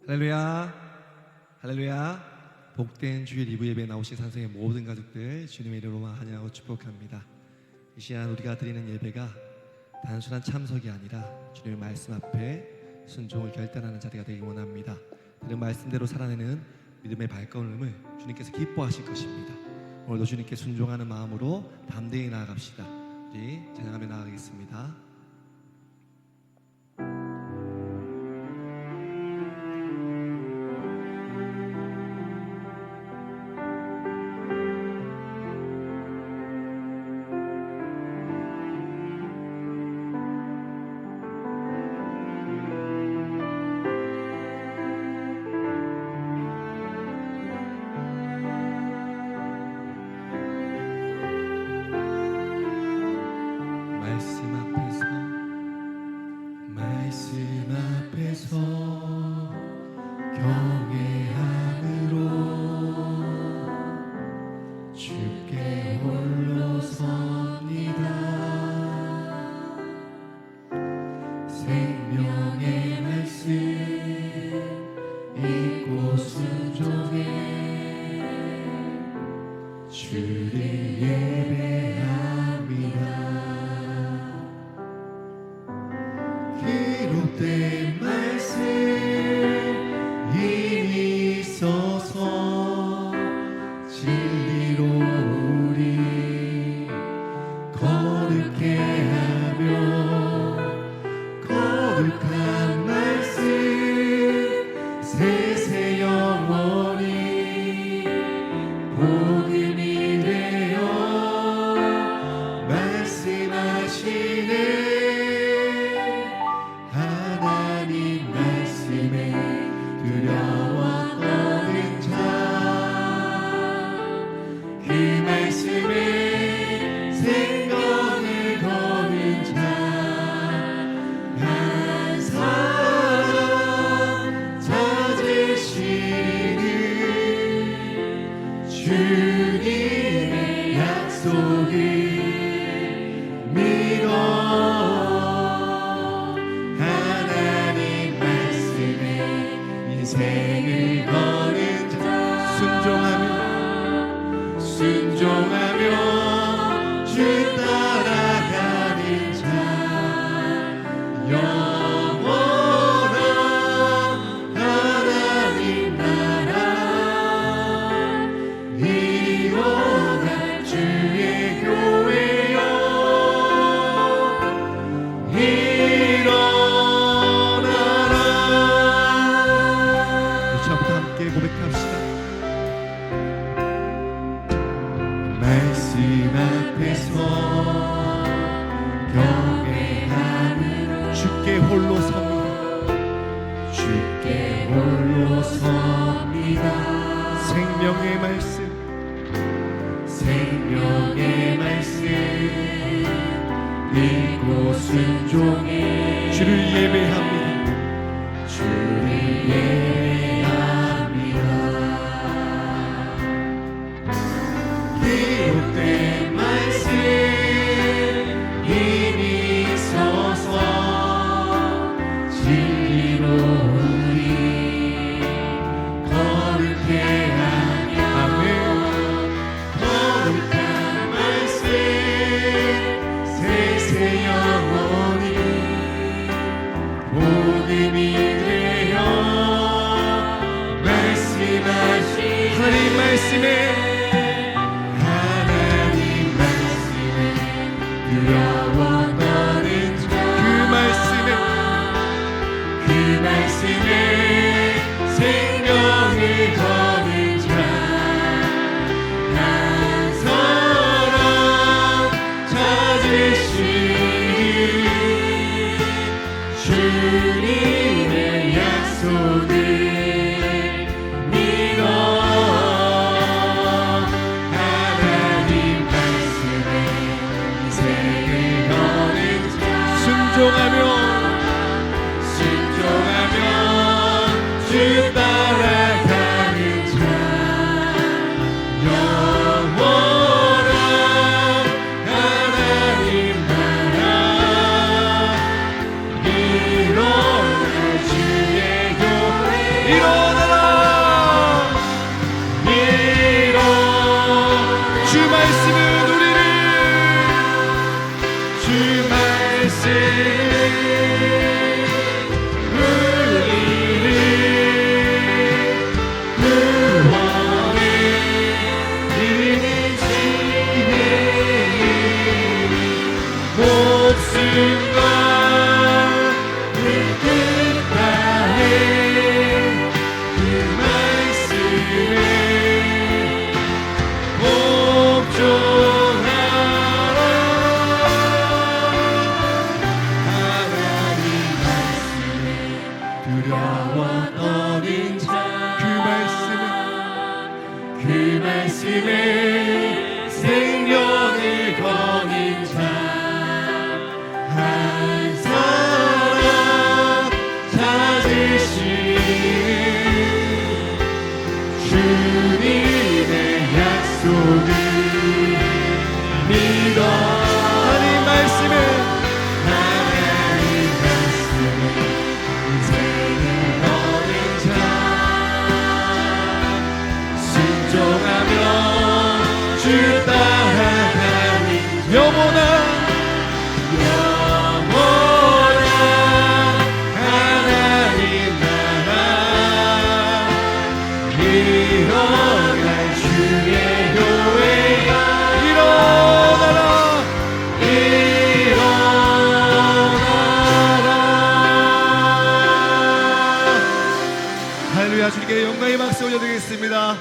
할렐루야, 할렐루야. 복된 주일 2부 예배에 나오신 산성의 모든 가족들 주님의 이름으로 환영하고 축복합니다. 이 시간 우리가 드리는 예배가 단순한 참석이 아니라 주님의 말씀 앞에 순종을 결단하는 자리가 되기 원합니다. 들은 말씀대로 살아내는 믿음의 발걸음을 주님께서 기뻐하실 것입니다. 오늘도 주님께 순종하는 마음으로 담대히 나아갑시다. 우리 찬양하며 나아가겠습니다. 생명의 말씀 읽고 순종해 주를 예배합니다. 기록된 말씀 이미 있어서 진리로 우리 거룩해 하며 거룩한 말씀 세세 영원히 복음이 되어 말씀하시네. 하나님 말씀에 두려워 떠는 자 그 말씀에 생명을 거는 자 주님의 약속을 믿어 하나님 말씀에 인생을 거는 자 순종하며 주 따라가는 자 영원한 하나님 나라 이뤄갈 주의 교회여 일어나라. 처음부터 함께 고백합시다. 말씀 앞에서 경외함으로 주께 홀로 섭니다. 주께 홀로 섭니다. 생명의 말씀 읽고 순종해 주를 예배합니다. 주를 예배합니다. 기록된 말씀 이미 있어서 진리로 우리 거룩해 하며 거룩한 말씀 세세 영원히 복음이 되어 말씀하신 하나님 말씀에 두려워 떠는 자 그 말씀에 생명을 거는 자 한 사람 찾으시니 주님의 약속을 믿어 하나님 말씀에 인생을 거는 자 순종하며 주 따라가는 자 영원한 하나님 나라 이뤄 주님께 영광의 박수 올려드리겠습니다.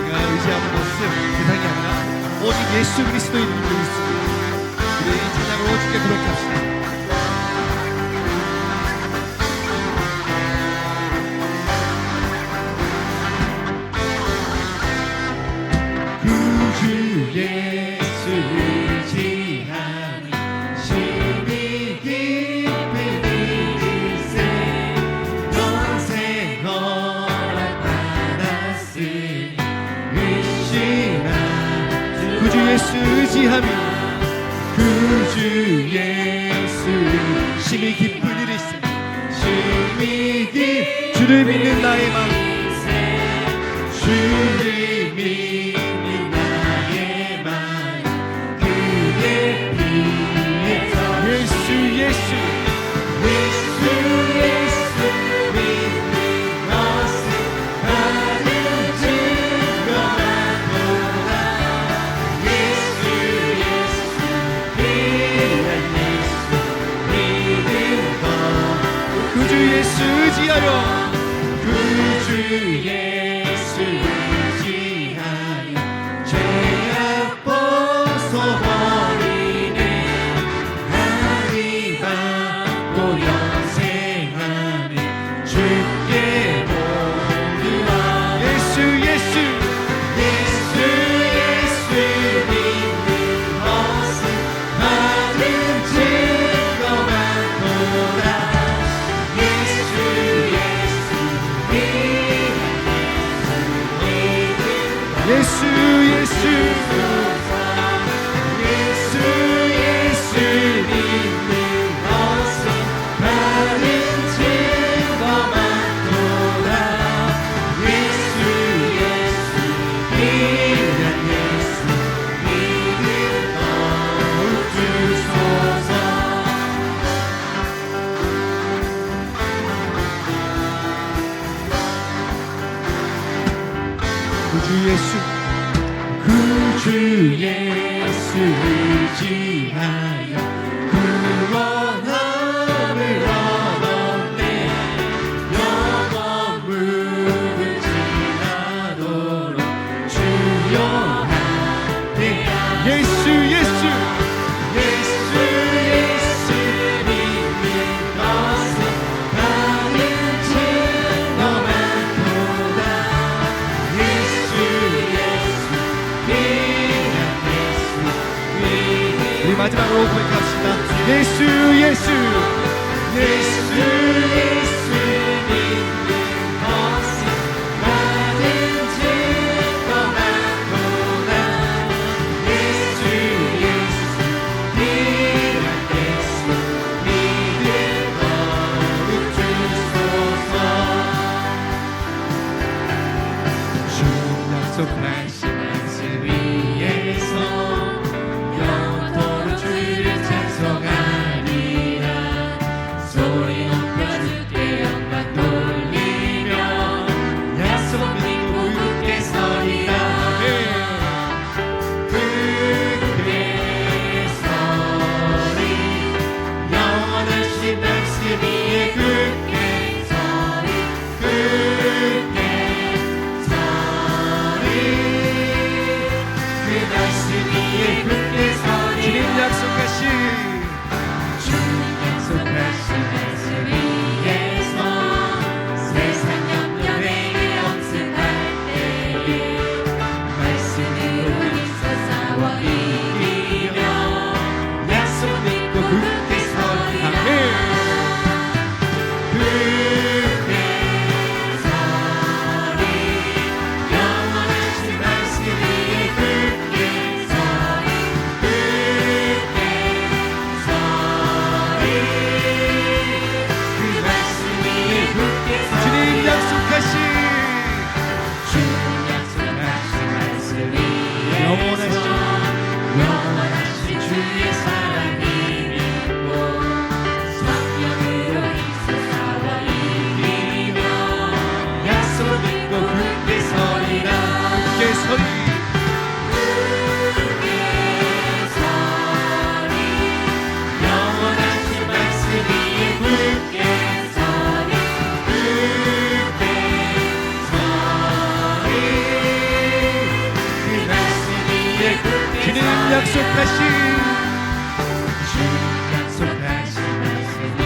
우리가 의지하는 것은 세상이 아니라 오직 예수 그리스도의 이름을 믿습니다. 우리 이 찬양으로 주께 고백합시다. 예수 의지하니 심히 깊은 일세 평생 허락받았으니 의심하지 구주 예수 의지하며 구주 예수 심히 깊은 일일세 심히 깊은 주를 믿는 나의 마음 주를 믿는 나의 마음 그의 피에서 예수 예수 예수 예수 믿는 것은 나는 증거하노라 예수 예수 귀한 예수 믿는 것 구주 예수 의지하여 구주 예수 의지하여 죄악 벗어버리네 하나님 받고 영생하네 주께 모두와 예수 예수 예수 예수 믿는 것은 많은 증거가 도다 예수 예수 예수 예수 예수 예수 믿는 것은 많은 증거가 도다 예수 예수 귀한 예수 믿는 것 주소서 구주 예수 구주 예수 의지하여 구원함을 얻었네 영원 무릇 지나도록 주여 함께하리 예수 예수 예수 예수 믿는 것은 나는 증거만 보다 예수 예수 귀한 예수 우리 마지막으로 고백합시다. 예수 예수 예수 예수 믿는 것은 나는 증거만 보다 예수 예수 귀한 예수 믿는 거룩 주소서 주 약속하신 말씀 위에서 영원토록 주를 찬송하리라 소리 높여 주께 영광 돌리며 약속 믿고 굳게 서리라 굳게 서리 영원하신 말씀 위에 굳게 서리 굳게 서리 약속하신 약속하신 말씀이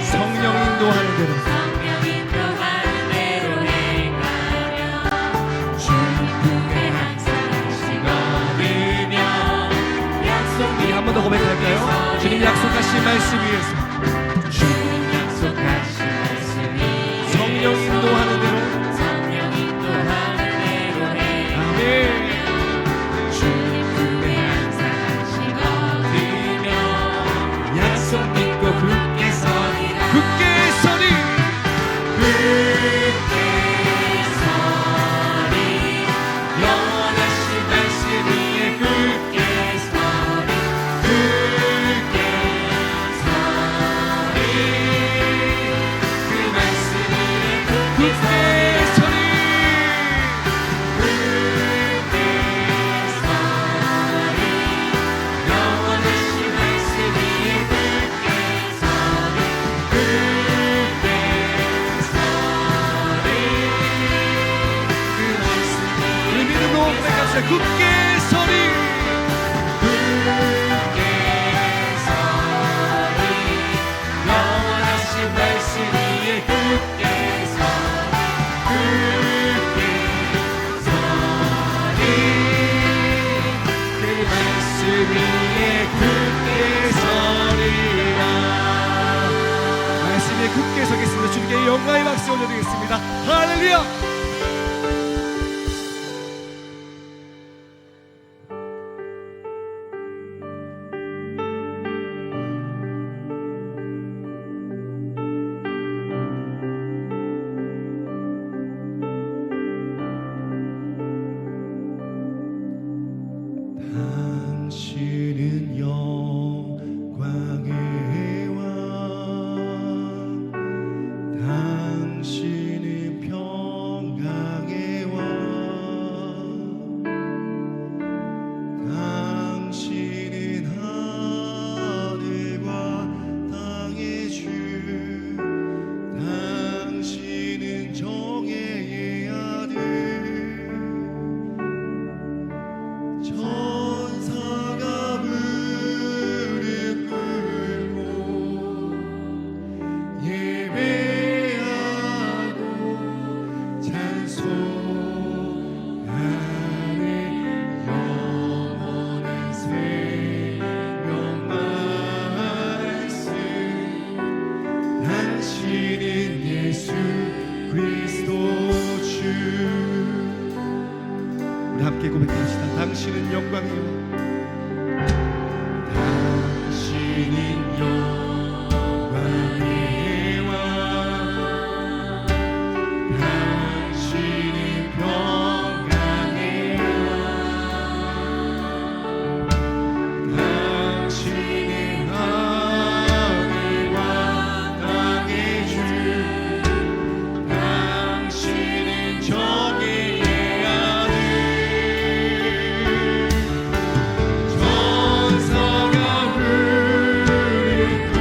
성령 인도하는 대로 행하며 주님께 항상 얻으며 우리 한 번 더 고백할까요? 주님 약속하신 말씀 위에서 주님 약속하신 말씀이 성령 인도하는 대로 아멘. 주님 품에 항상 얻으며 약속 믿고 굳게 서리라 굳게 서리 영원하신 말씀 위에 굳게 서리 그 말씀 위에 굳게 굳게 서리 영원하신 말씀 위에 굳게 서리 그 말씀 우리 믿음으로 고백합시다. 굳게 서리 영원하신 말씀 위에 굳게 그 말씀 위에 굳게 서리라 말씀에 굳게 서겠습니다. 주님께 영광의 박수 올려드리겠습니다. 할렐루야. 당신은 영광의 왕 당신은 평강의 왕 당신은 하늘과 땅의 주 당신은 정의의 아들 천사가 무릎 꿇고 예배하고 찬송하네 영원한 생명 말씀 당신은 예수 그리스도 주 우리 함께 고백합시다. 당신은 영광이요 당신은 영광의 왕 당신은 평강의 왕 당신은 하늘과 땅의 주 당신은 정의의 아들 천사가 무릎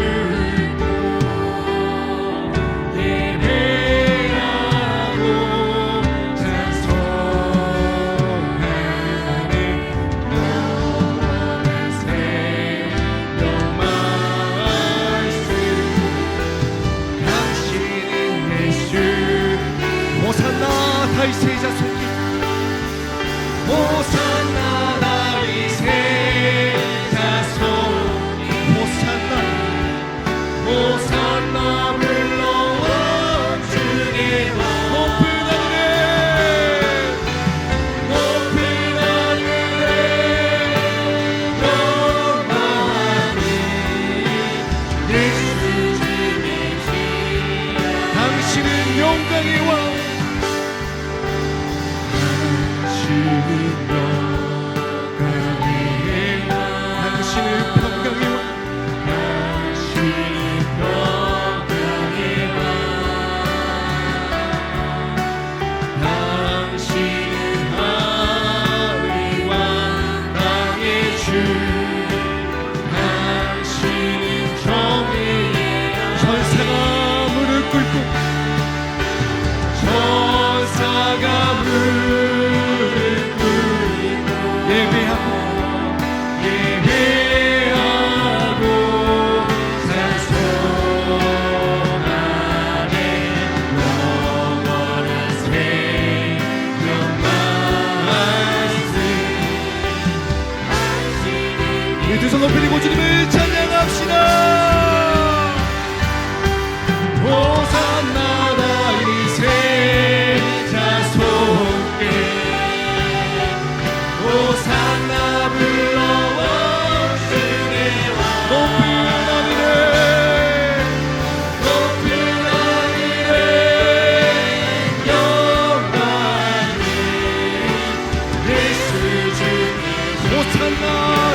호산나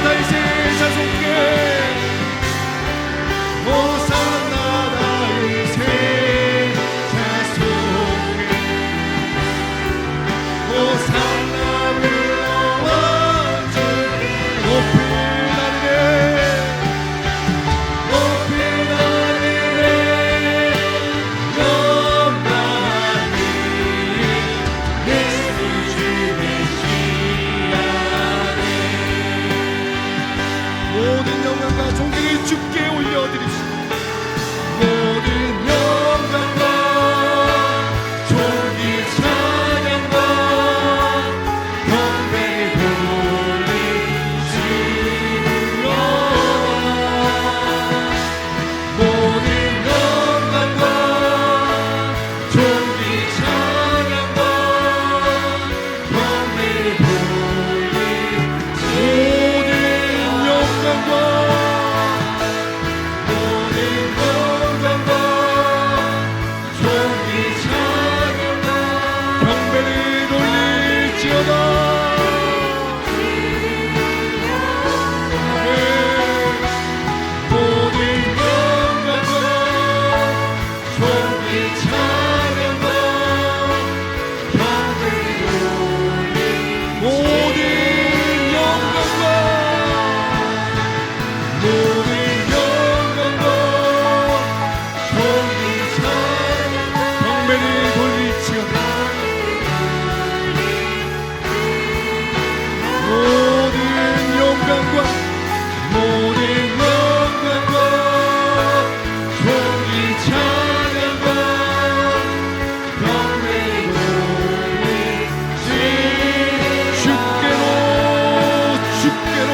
다윗의 자손께 호산나 다윗의 자손께 호산나 불러와 주께 높이 나르네 높이 나르네 영광하니 예수 주 메시아네 모든 영광과 존귀를 주께 올려드립시다 모든 영광과 존귀 찬양과 경배를 돌리시리로다 모든 영광과 존귀 찬양과 경배를 돌리시리로다 모든 영광과 존귀 찬양과 경배를 돌릴지어다 모든 영광과 존귀 찬양과 경배를 모든 영광과 모든 영광과 존귀 찬양과 경배를 돌릴지어다 모든 영광과 모든 영광과 존귀 찬양과 경배를 돌리시 주께로 주께로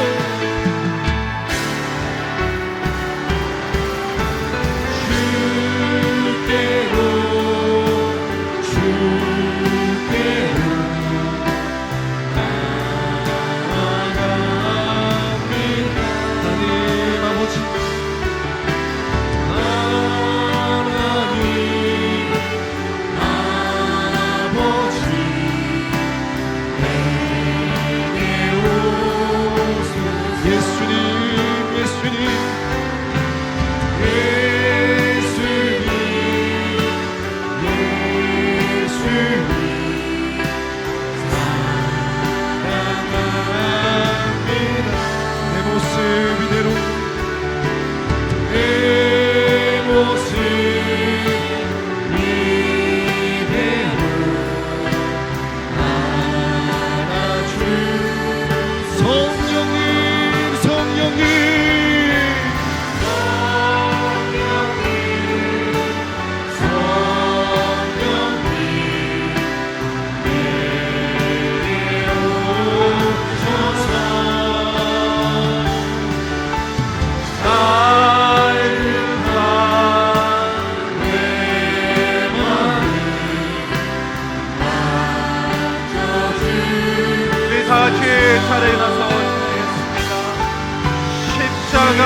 주께로 나아갑니다 하나님 아버지 하나님 아버지 내게 오소서 예수님 예수님 예수님 예수님 사랑합니다 내 모습 이대로 내 모습 이대로 알아주 성령님 성령님 우리 다 같이 차례에 나서 기도했습니다. 십자가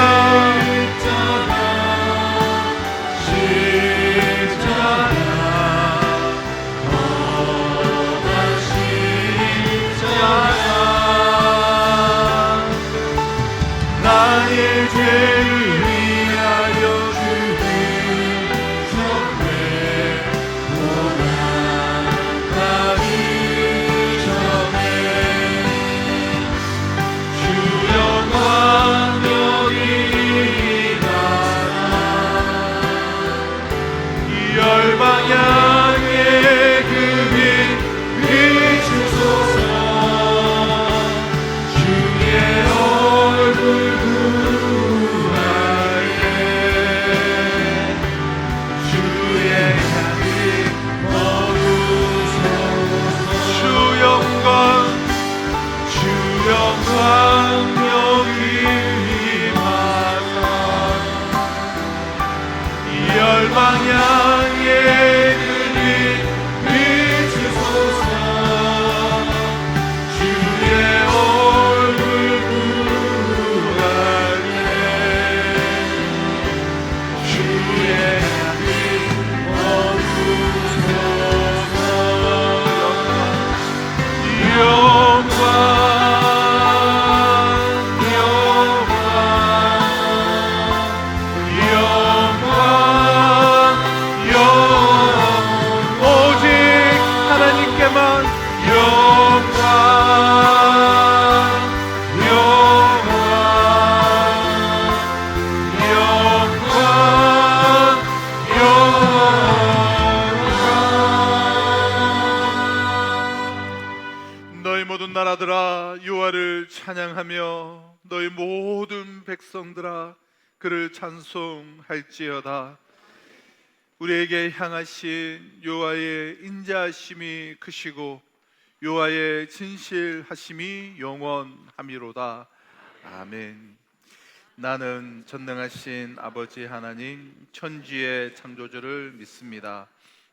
나의 죄를 위하여 죽으셨네 고난하기 전에 주 영광 여기 다 여호와를 찬양하며 너희 모든 백성들아 그를 찬송할지어다. 우리에게 향하신 여호와의 인자하심이 크시고 여호와의 진실하심이 영원함이로다. 아멘. 나는 전능하신 아버지 하나님 천지의 창조주를 믿습니다.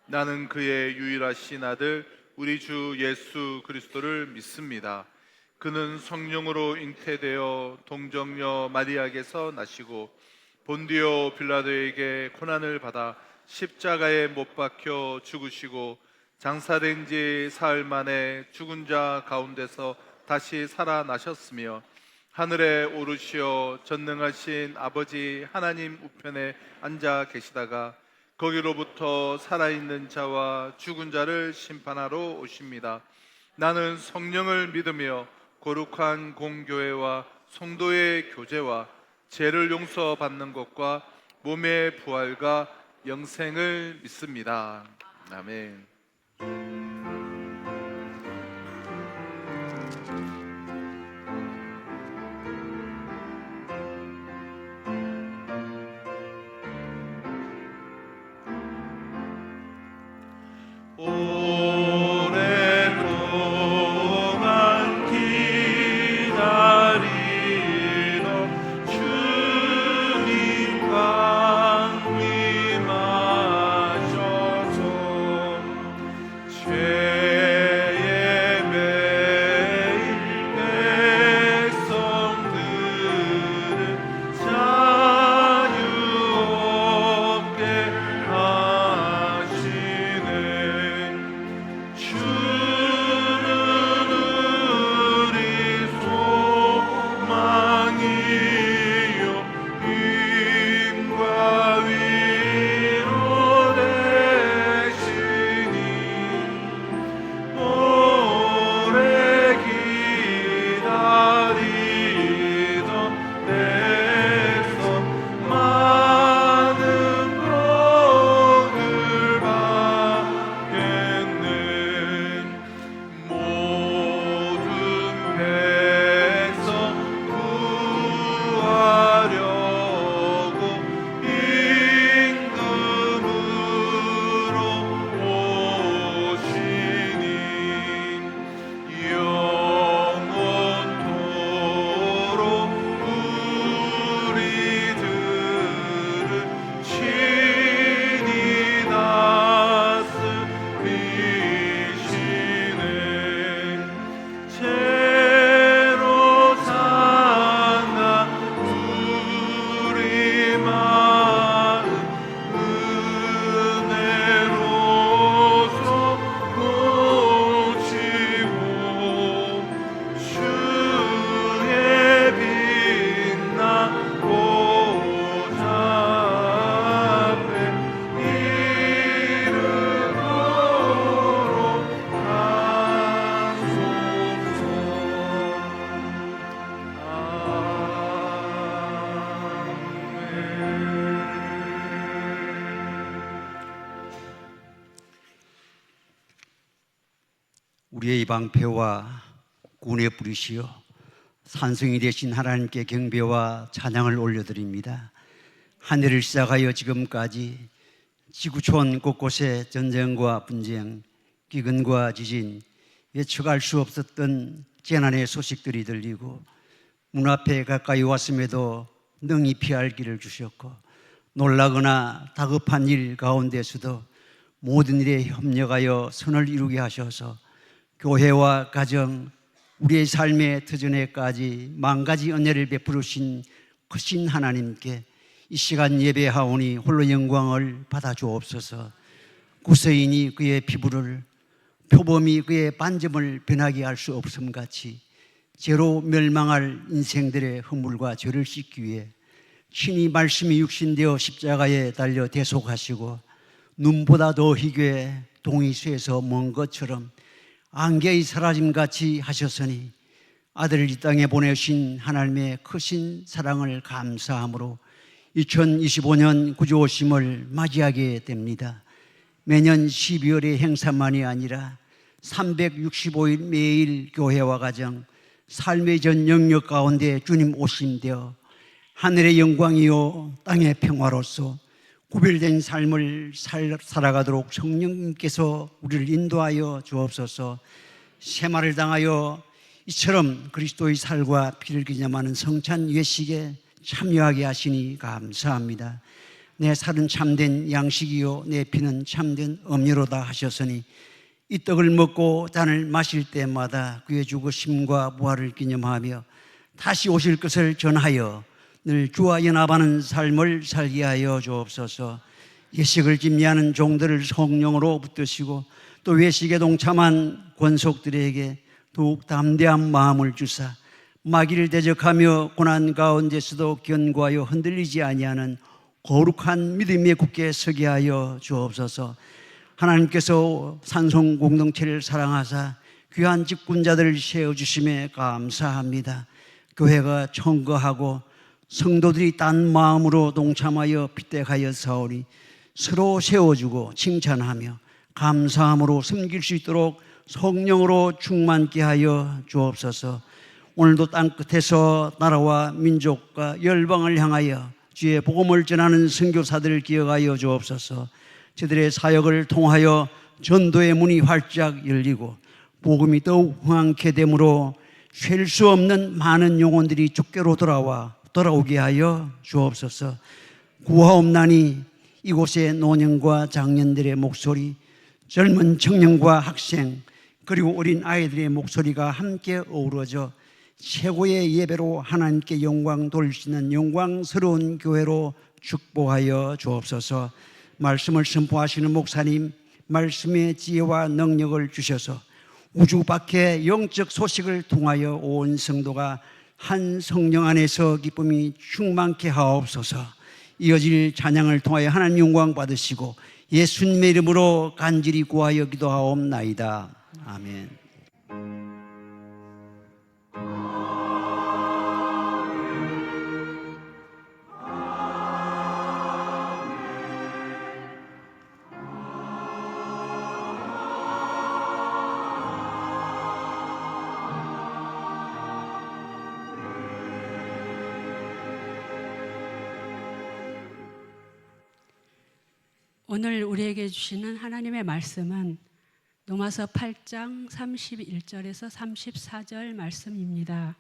나는 그의 유일하신 아들 우리 주 예수 그리스도를 믿습니다. 그는 성령으로 잉태되어 동정녀 마리아에게서 나시고 본디오 빌라도에게 고난을 받아 십자가에 못 박혀 죽으시고 장사된 지 사흘 만에 죽은 자 가운데서 다시 살아나셨으며 하늘에 오르시어 전능하신 아버지 하나님 우편에 앉아 계시다가 거기로부터 살아있는 자와 죽은 자를 심판하러 오십니다. 나는 성령을 믿으며 거룩한 공교회와 성도의 교제와 죄를 용서받는 것과 몸의 부활과 영생을 믿습니다. 아멘. 오랫동안 기다리던 주님 강림하셔서 죄의 매일 백성들을 자유 없게 하시네. 주는 우리 소망이요 힘과 위로 되시니 오래 기다리던 백성 많은 복을 받겠네. 모든 백성 구하려고 임금으로 오시니 영원토록 우리들을 친히 다스리시네. 죄로 산나 우리 마음 은혜로서 고치고 주의 빛나 보좌 앞에 이르도록 하소서. 우리의 방패와 군의 뿌리시여 산성이 되신 하나님께 경배와 찬양을 올려드립니다. 한 해를 시작하여 지금까지 지구촌 곳곳에 전쟁과 분쟁, 기근과 지진, 예측할 수 없었던 재난의 소식들이 들리고 문 앞에 가까이 왔음에도 능히 피할 길을 주셨고 놀라거나 다급한 일 가운데서도 모든 일에 협력하여 선을 이루게 하셔서 교회와 가정, 우리의 삶의 터전에까지 만가지 은혜를 베푸르신 크신 하나님께 이 시간 예배하오니 홀로 영광을 받아 주옵소서. 구서인이 그의 피부를, 표범이 그의 반점을 변하게 할 수 없음같이 죄로 멸망할 인생들의 허물과 죄를 씻기 위해 친히 말씀이 육신되어 십자가에 달려 대속하시고 눈보다 더 희게 동이 쇠에서 먼 것처럼 안개의 사라짐같이 하셨으니 아들을 이 땅에 보내신 하나님의 크신 사랑을 감사함으로 2025년 구주오심을 맞이하게 됩니다. 매년 12월의 행사만이 아니라 365일 매일 교회와 가정, 삶의 전 영역 가운데 주님 오심되어 하늘의 영광이요 땅의 평화로서 구별된 삶을 살아가도록 성령님께서 우리를 인도하여 주옵소서. 세마를 당하여 이처럼 그리스도의 살과 피를 기념하는 성찬 예식에 참여하게 하시니 감사합니다. 내 살은 참된 양식이요 내 피는 참된 음료로다 하셨으니 이 떡을 먹고 잔을 마실 때마다 그의 죽으심과 부활을 기념하며 다시 오실 것을 전하여 늘 주와 연합하는 삶을 살게 하여 주옵소서. 예식을 집례하는 종들을 성령으로 붙드시고 또 외식에 동참한 권속들에게 더욱 담대한 마음을 주사 마귀를 대적하며 고난 가운데서도 견고하여 흔들리지 아니하는 거룩한 믿음에 굳게 서게 하여 주옵소서. 하나님께서 산성 공동체를 사랑하사 귀한 직분자들을 세워주심에 감사합니다. 교회가 청거하고 성도들이 딴 마음으로 동참하여 빗대하여 사오니 서로 세워주고 칭찬하며 감사함으로 섬길 수 있도록 성령으로 충만케 하여 주옵소서. 오늘도 땅끝에서 나라와 민족과 열방을 향하여 주의 복음을 전하는 선교사들을 기억하여 주옵소서. 저들의 사역을 통하여 전도의 문이 활짝 열리고 복음이 더욱 흥황케 되므로 쉴 수 없는 많은 영혼들이 주께로 돌아오게 하여 주옵소서. 구하옵나니 이곳의 노년과 장년들의 목소리, 젊은 청년과 학생 그리고 어린 아이들의 목소리가 함께 어우러져 최고의 예배로 하나님께 영광 돌리시는 영광스러운 교회로 축복하여 주옵소서. 말씀을 선포하시는 목사님, 말씀의 지혜와 능력을 주셔서 우주 밖의 영적 소식을 통하여 온 성도가 한 성령 안에서 기쁨이 충만케 하옵소서. 이어질 찬양을 통하여 하나님 영광 받으시고 예수님의 이름으로 간절히 구하여 기도하옵나이다. 아멘. 오늘 우리에게 주시는 하나님의 말씀은 로마서 8장 31절에서 34절 말씀입니다.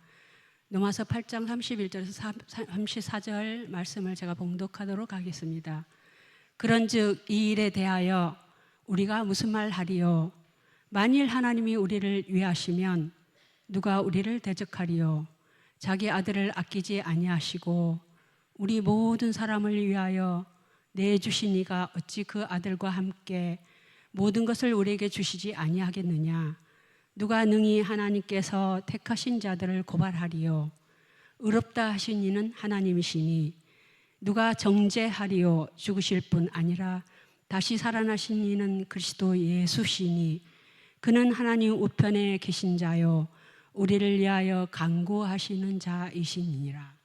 로마서 8장 31절에서 34절 말씀을 제가 봉독하도록 하겠습니다. 그런즉 이 일에 대하여 우리가 무슨 말 하리요? 만일 하나님이 우리를 위하시면 누가 우리를 대적하리요? 자기 아들을 아끼지 아니하시고 우리 모든 사람을 위하여 내주신 이가 어찌 그 아들과 함께 모든 것을 우리에게 주시지 아니하겠느냐? 누가 능히 하나님께서 택하신 자들을 고발하리요? 의롭다 하신 이는 하나님이시니 누가 정죄하리요? 죽으실 뿐 아니라 다시 살아나신 이는 그리스도 예수시니 그는 하나님 우편에 계신 자요 우리를 위하여 간구하시는 자이시니라.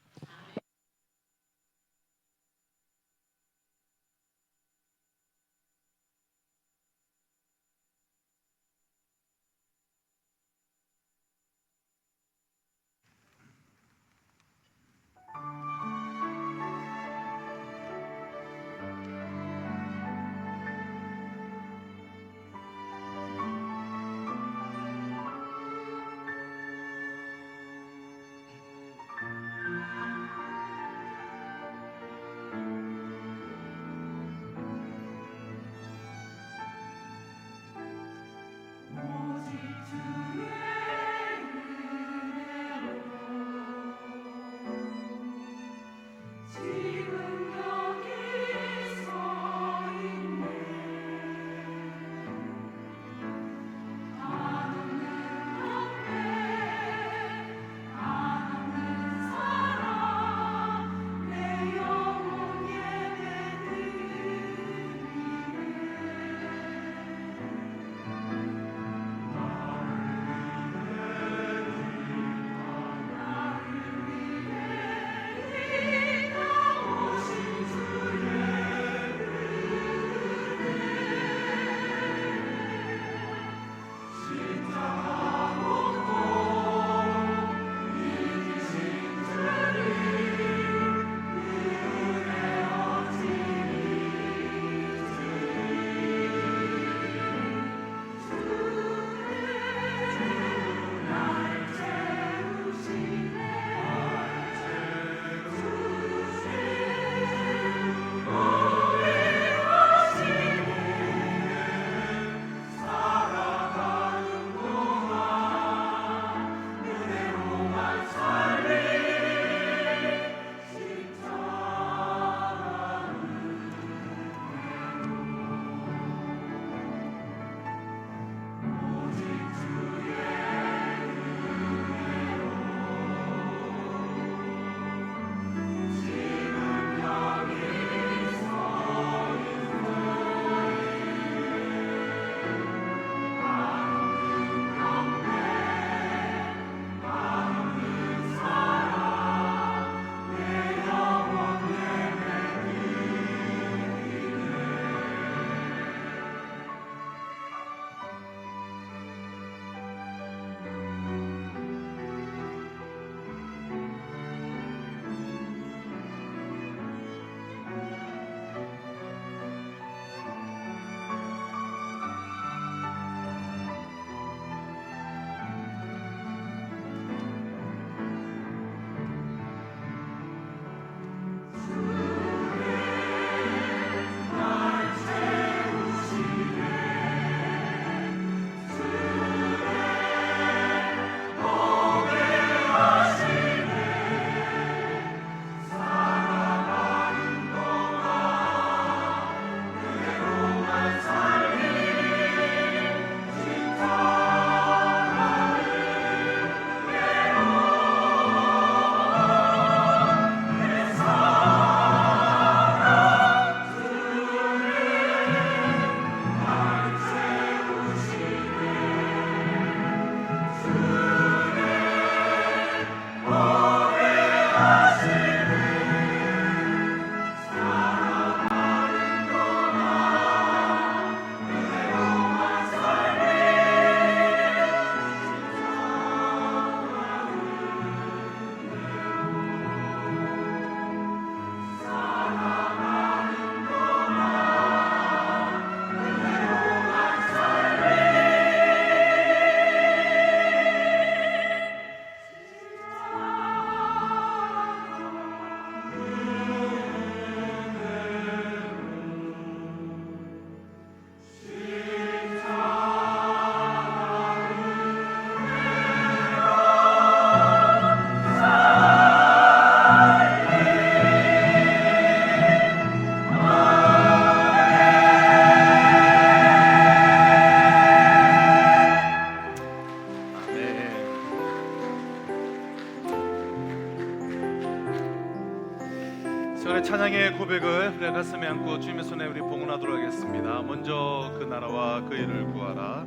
우리 찬양의 고백을 우리 가슴에 안고 주님의 손에 우리 봉헌하도록 하겠습니다. 먼저 그 나라와 그 일을 구하라.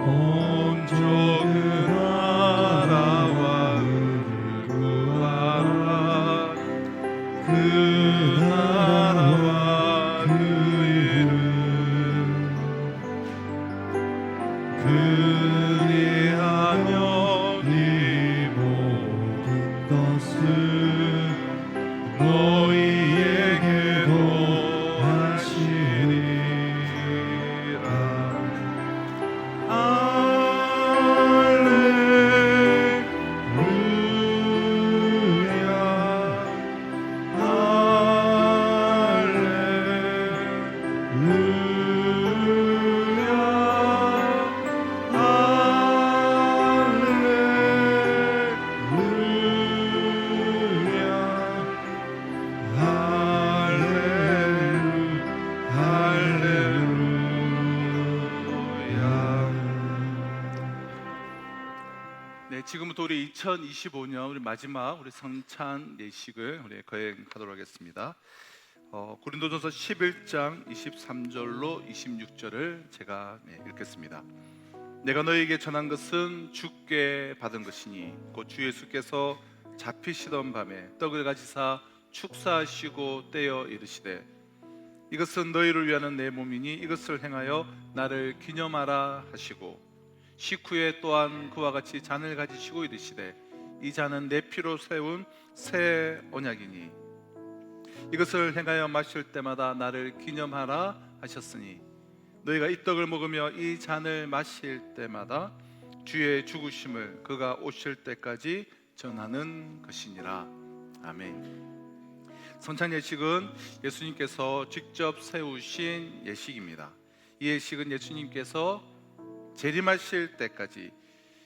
먼저 그 나라와 의를 구하라. 그 나라와 그 일을 그리하면 이 모든 것을 너희에게도 하시리라. 지금부터 우리 2025년 우리 마지막 우리 성찬 예식을 우리 거행하도록 하겠습니다. 고린도전서 11장 23절로 26절을 제가 읽겠습니다. 내가 너희에게 전한 것은 주께 받은 것이니 곧 주 예수께서 잡히시던 밤에 떡을 가지사 축사하시고 떼어 이르시되 이것은 너희를 위하는 내 몸이니 이것을 행하여 나를 기념하라 하시고 식후에 또한 그와 같이 잔을 가지시고 이르시되 이 잔은 내 피로 세운 새 언약이니 이것을 행하여 마실 때마다 나를 기념하라 하셨으니 너희가 이 떡을 먹으며 이 잔을 마실 때마다 주의 죽으심을 그가 오실 때까지 전하는 것이니라. 아멘. 성찬 예식은 예수님께서 직접 세우신 예식입니다. 이 예식은 예수님께서 재림하실 때까지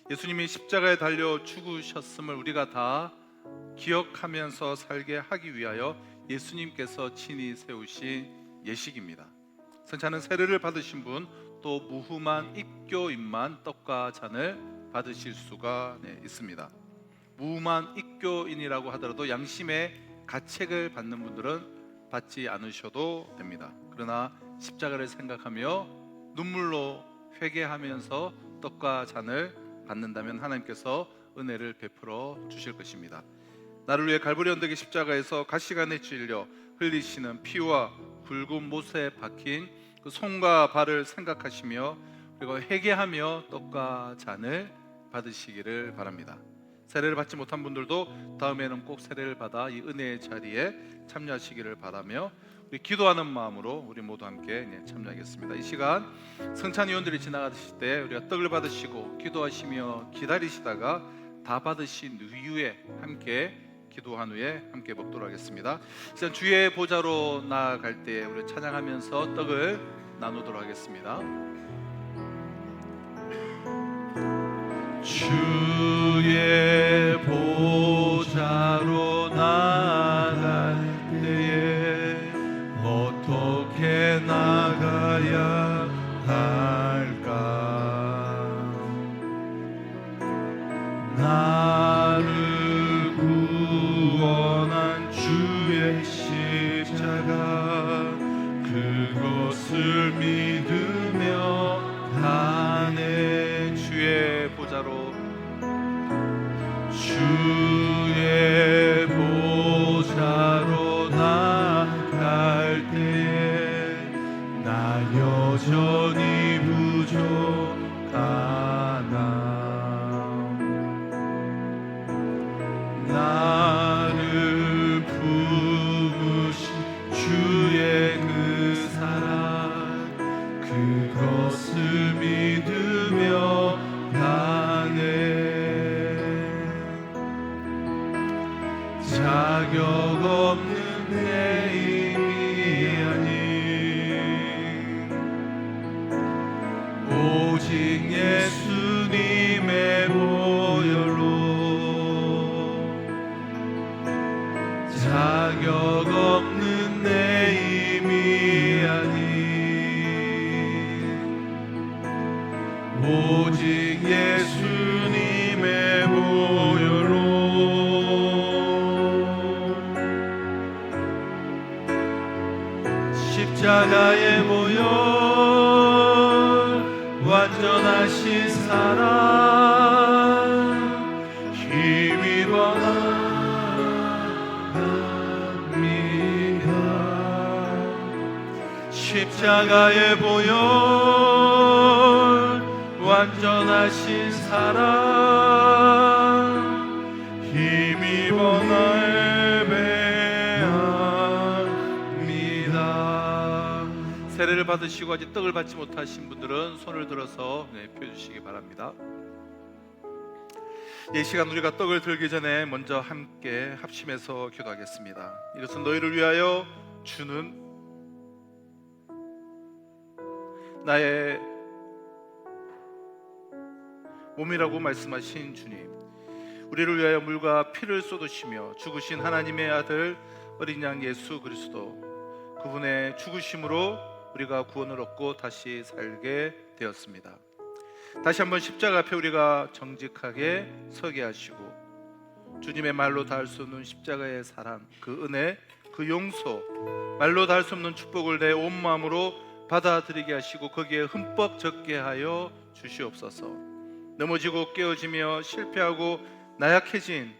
예수님이 십자가에 달려 죽으셨음을 우리가 다 기억하면서 살게 하기 위하여 예수님께서 친히 세우신 예식입니다. 성찬은 세례를 받으신 분, 또 무흠한 입교인만 떡과 잔을 받으실 수가 있습니다. 무흠한 입교인이라고 하더라도 양심의 가책을 받는 분들은 받지 않으셔도 됩니다. 그러나 십자가를 생각하며 눈물로 회개하면서 떡과 잔을 받는다면 하나님께서 은혜를 베풀어 주실 것입니다. 나를 위해 갈보리 언덕의 십자가에서 가시관에 찔려 흘리시는 피와 굵은 못에 박힌 그 손과 발을 생각하시며 그리고 회개하며 떡과 잔을 받으시기를 바랍니다. 세례를 받지 못한 분들도 다음에는 꼭 세례를 받아 이 은혜의 자리에 참여하시기를 바라며 우리 기도하는 마음으로 우리 모두 함께 참여하겠습니다. 이 시간 성찬위원들이 지나가실 때 우리가 떡을 받으시고 기도하시며 기다리시다가 다 받으신 이후에 함께 기도한 후에 함께 먹도록 하겠습니다. 일단 주의 보좌로 나아갈 때 우리 찬양하면서 떡을 나누도록 하겠습니다. 주의 보좌로 나아갈 때에 어떻게 나가야 할까? 나를 구원한 주의 십자가 그것을 믿으며 가네. 주의 보좌로 주의 보좌로 나갈 때에 나 여전히 부족하나. 나를 품으신 주의 그 사랑 그것을 믿으며 가네. 자격 없는 내 힘이 아닌 오직 예수님의 보혈로 자격 없는 내 힘이 아닌 오직 예수님의 보혈로 완전하신 사랑 힘입어 나갑니다. 십자가의 보혈 완전하신 사랑 힘입어 날배합니다. 세례를 받으시고 아직 떡을 받지 못하신 분들은 손을 들어서 펴주시기 바랍니다. 이 시간 우리가 떡을 들기 전에 먼저 함께 합심해서 기도하겠습니다. 이것은 너희를 위하여 주는 나의 몸이라고 말씀하신 주님, 우리를 위하여 물과 피를 쏟으시며 죽으신 하나님의 아들 어린 양 예수 그리스도, 그분의 죽으심으로 우리가 구원을 얻고 다시 살게 되었습니다. 다시 한번 십자가 앞에 우리가 정직하게 서게 하시고, 주님의 말로 닿을 수 없는 십자가의 사랑, 그 은혜, 그 용서, 말로 닿을 수 없는 축복을 내 온 마음으로 받아들이게 하시고 거기에 흠뻑 적게 하여 주시옵소서. 넘어지고 깨어지며 실패하고 나약해진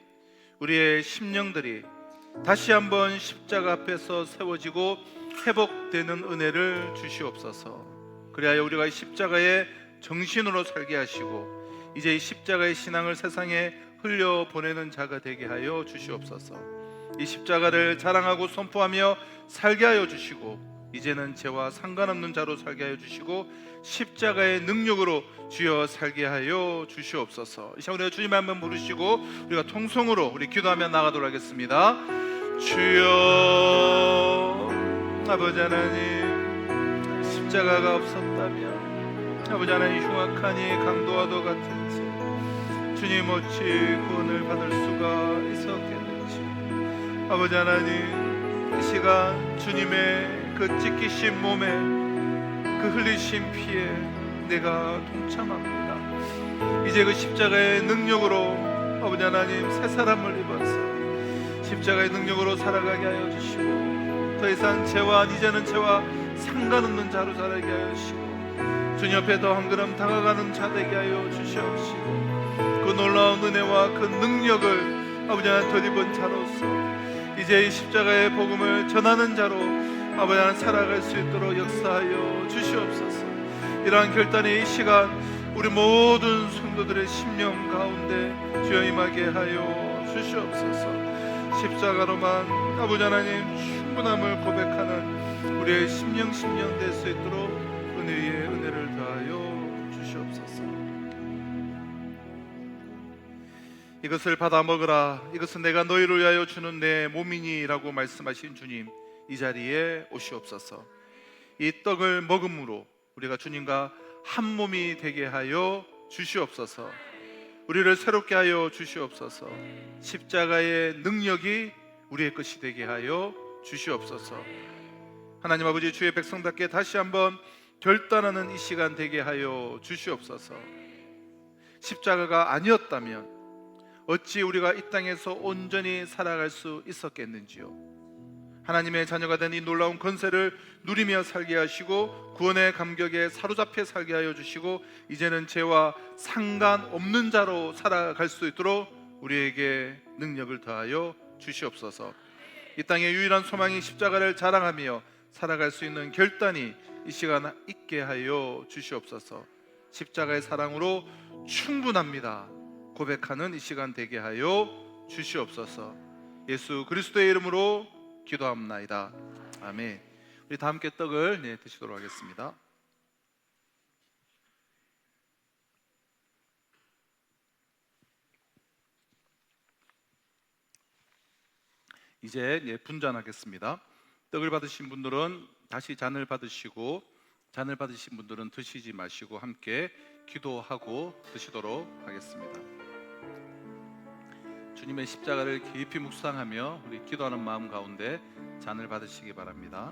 우리의 심령들이 다시 한번 십자가 앞에서 세워지고 회복되는 은혜를 주시옵소서. 그리하여 우리가 이 십자가의 정신으로 살게 하시고 이제 이 십자가의 신앙을 세상에 흘려보내는 자가 되게 하여 주시옵소서. 이 십자가를 자랑하고 선포하며 살게 하여 주시고 이제는 죄와 상관없는 자로 살게 하여 주시고 십자가의 능력으로 주여 살게 하여 주시옵소서. 이 시간 우리가 주님 한번 부르시고 우리가 통성으로 우리 기도하며 나가도록 하겠습니다. 주여, 아버지 하나님, 십자가가 없었다면 아버지 하나님 흉악하니 강도와도 같은 죄 주님 어찌 구원을 받을 수가 있었겠는지. 아버지 하나님, 이 시간 주님의 그 찢기신 몸에 그 흘리신 피에 내가 동참합니다. 이제 그 십자가의 능력으로 아버지 하나님 새 사람을 입어서 십자가의 능력으로 살아가게 하여 주시고 더 이상 죄와 이제는 죄와 상관없는 자로 살아가게 하여 주시고 주님 옆에 더 한 걸음 다가가는 자 되게 하여 주시옵시고 그 놀라운 은혜와 그 능력을 아버지 하나님 덧입은 자로서 이제 이 십자가의 복음을 전하는 자로 아버지 하나님 살아갈 수 있도록 역사하여 주시옵소서. 이러한 결단의 이 시간 우리 모든 성도들의 심령 가운데 주여 임하게 하여 주시옵소서. 십자가로만 아버지 하나님 충분함을 고백하는 우리의 심령 될 수 있도록 은혜의 은혜를 더하여 주시옵소서. 이것을 받아 먹으라, 이것은 내가 너희를 위하여 주는 내 몸이니라고 말씀하신 주님, 이 자리에 오시옵소서. 이 떡을 먹음으로 우리가 주님과 한 몸이 되게 하여 주시옵소서. 우리를 새롭게 하여 주시옵소서. 십자가의 능력이 우리의 것이 되게 하여 주시옵소서. 하나님 아버지, 주의 백성답게 다시 한번 결단하는 이 시간 되게 하여 주시옵소서. 십자가가 아니었다면 어찌 우리가 이 땅에서 온전히 살아갈 수 있었겠는지요. 하나님의 자녀가 된 이 놀라운 권세를 누리며 살게 하시고 구원의 감격에 사로잡혀 살게 하여 주시고 이제는 죄와 상관없는 자로 살아갈 수 있도록 우리에게 능력을 더하여 주시옵소서. 이 땅의 유일한 소망이 십자가를 자랑하며 살아갈 수 있는 결단이 이 시간 있게 하여 주시옵소서. 십자가의 사랑으로 충분합니다 고백하는 이 시간 되게 하여 주시옵소서. 예수 그리스도의 이름으로 기도합나이다. 아멘. 우리 다 함께 떡을 드시도록 하겠습니다. 이제 분잔하겠습니다. 떡을 받으신 분들은 다시 잔을 받으시고 잔을 받으신 분들은 드시지 마시고 함께 기도하고 드시도록 하겠습니다. 주님의 십자가를 깊이 묵상하며 우리 기도하는 마음 가운데 잔을 받으시기 바랍니다.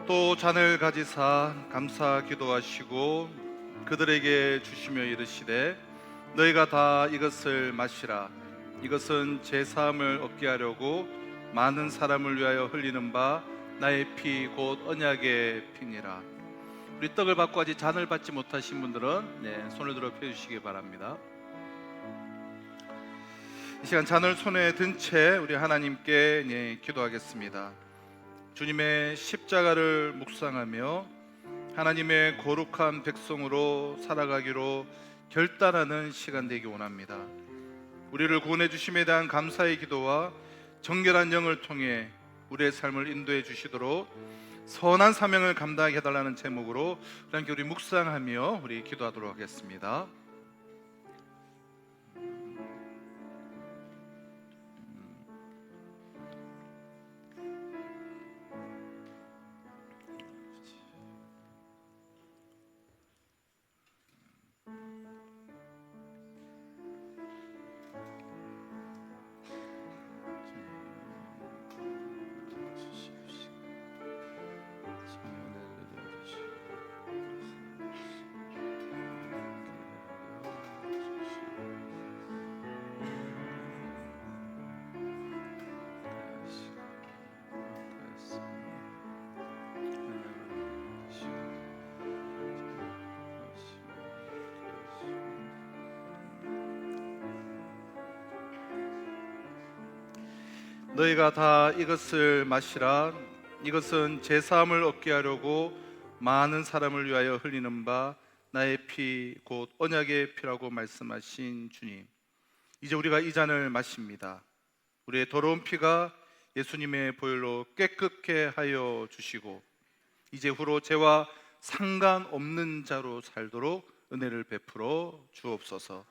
또 잔을 가지사 감사 기도하시고 그들에게 주시며 이르시되 너희가 다 이것을 마시라. 이것은 제 사함을 얻게 하려고 많은 사람을 위하여 흘리는 바 나의 피 곧 언약의 피니라. 우리 떡을 받고 아직 잔을 받지 못하신 분들은 손을 들어 펴주시기 바랍니다. 이 시간 잔을 손에 든 채 우리 하나님께 기도하겠습니다. 주님의 십자가를 묵상하며 하나님의 거룩한 백성으로 살아가기로 결단하는 시간 되기 원합니다. 우리를 구원해 주심에 대한 감사의 기도와 정결한 영을 통해 우리의 삶을 인도해 주시도록 선한 사명을 감당하게 해달라는 제목으로 함께 우리 묵상하며 우리 기도하도록 하겠습니다. 너희가 다 이것을 마시라. 이것은 제 사함을 얻게 하려고 많은 사람을 위하여 흘리는 바 나의 피 곧 언약의 피라고 말씀하신 주님, 이제 우리가 이 잔을 마십니다. 우리의 더러운 피가 예수님의 보혈로 깨끗게 하여 주시고 이제 후로 죄와 상관없는 자로 살도록 은혜를 베풀어 주옵소서.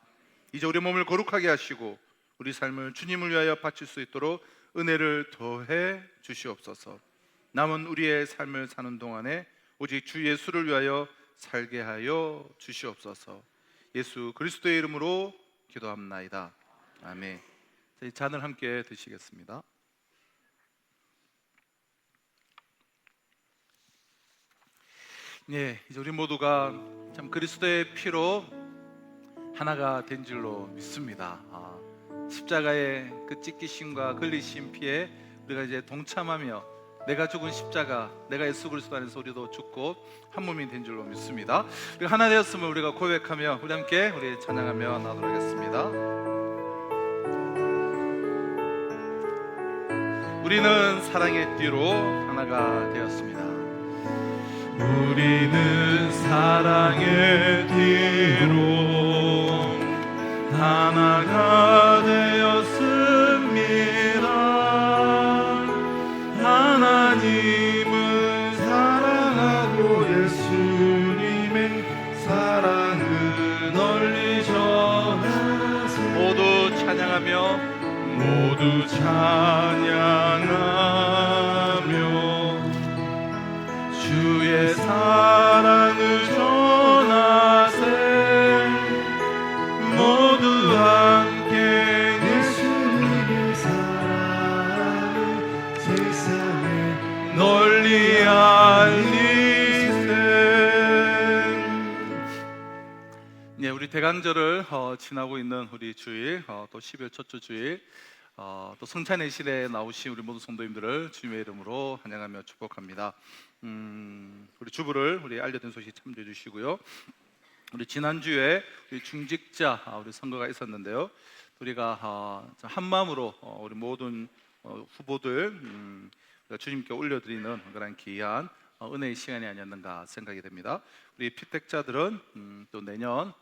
이제 우리 몸을 거룩하게 하시고 우리 삶을 주님을 위하여 바칠 수 있도록 은혜를 더해 주시옵소서. 남은 우리의 삶을 사는 동안에 오직 주 예수를 위하여 살게 하여 주시옵소서. 예수 그리스도의 이름으로 기도합나이다. 아멘. 이 잔을 함께 드시겠습니다. 이제 우리 모두가 참 그리스도의 피로 하나가 된 줄로 믿습니다. 십자가의 그 찢기심과 걸리심 피에 우리가 이제 동참하며 내가 죽은 십자가, 내가 예수 그리스도 안에서 우리도 죽고 한 몸이 된 줄로 믿습니다. 우리가 하나 되었음을 우리가 고백하며 우리 함께 우리 찬양하며 나도록 하겠습니다. 우리는 사랑의 띠로 하나가 되었습니다. 우리는 사랑의 뒤로 하나가 되었습니다. 하나님은 사랑하고 예수님의 사랑을 널리 전하세. 모두 찬양하며 모두 찬양하며 주의 사랑을 전하세. 모두 함께 예수님의 사랑을 세상에 널리 알리세. 네, 우리 대강절을 지나고 있는 우리 주일, 또 12월 첫째 주일, 또 성찬의 실에 나오신 우리 모든 성도님들을 주님의 이름으로 환영하며 축복합니다. 우리 주부를 우리 알려드린 소식 참조해 주시고요. 우리 지난주에 우리 중직자 우리 선거가 있었는데요. 우리가 한 마음으로 우리 모든 후보들 우리가 주님께 올려드리는 그런 귀한 은혜의 시간이 아니었는가 생각이 됩니다. 우리 피택자들은 또 내년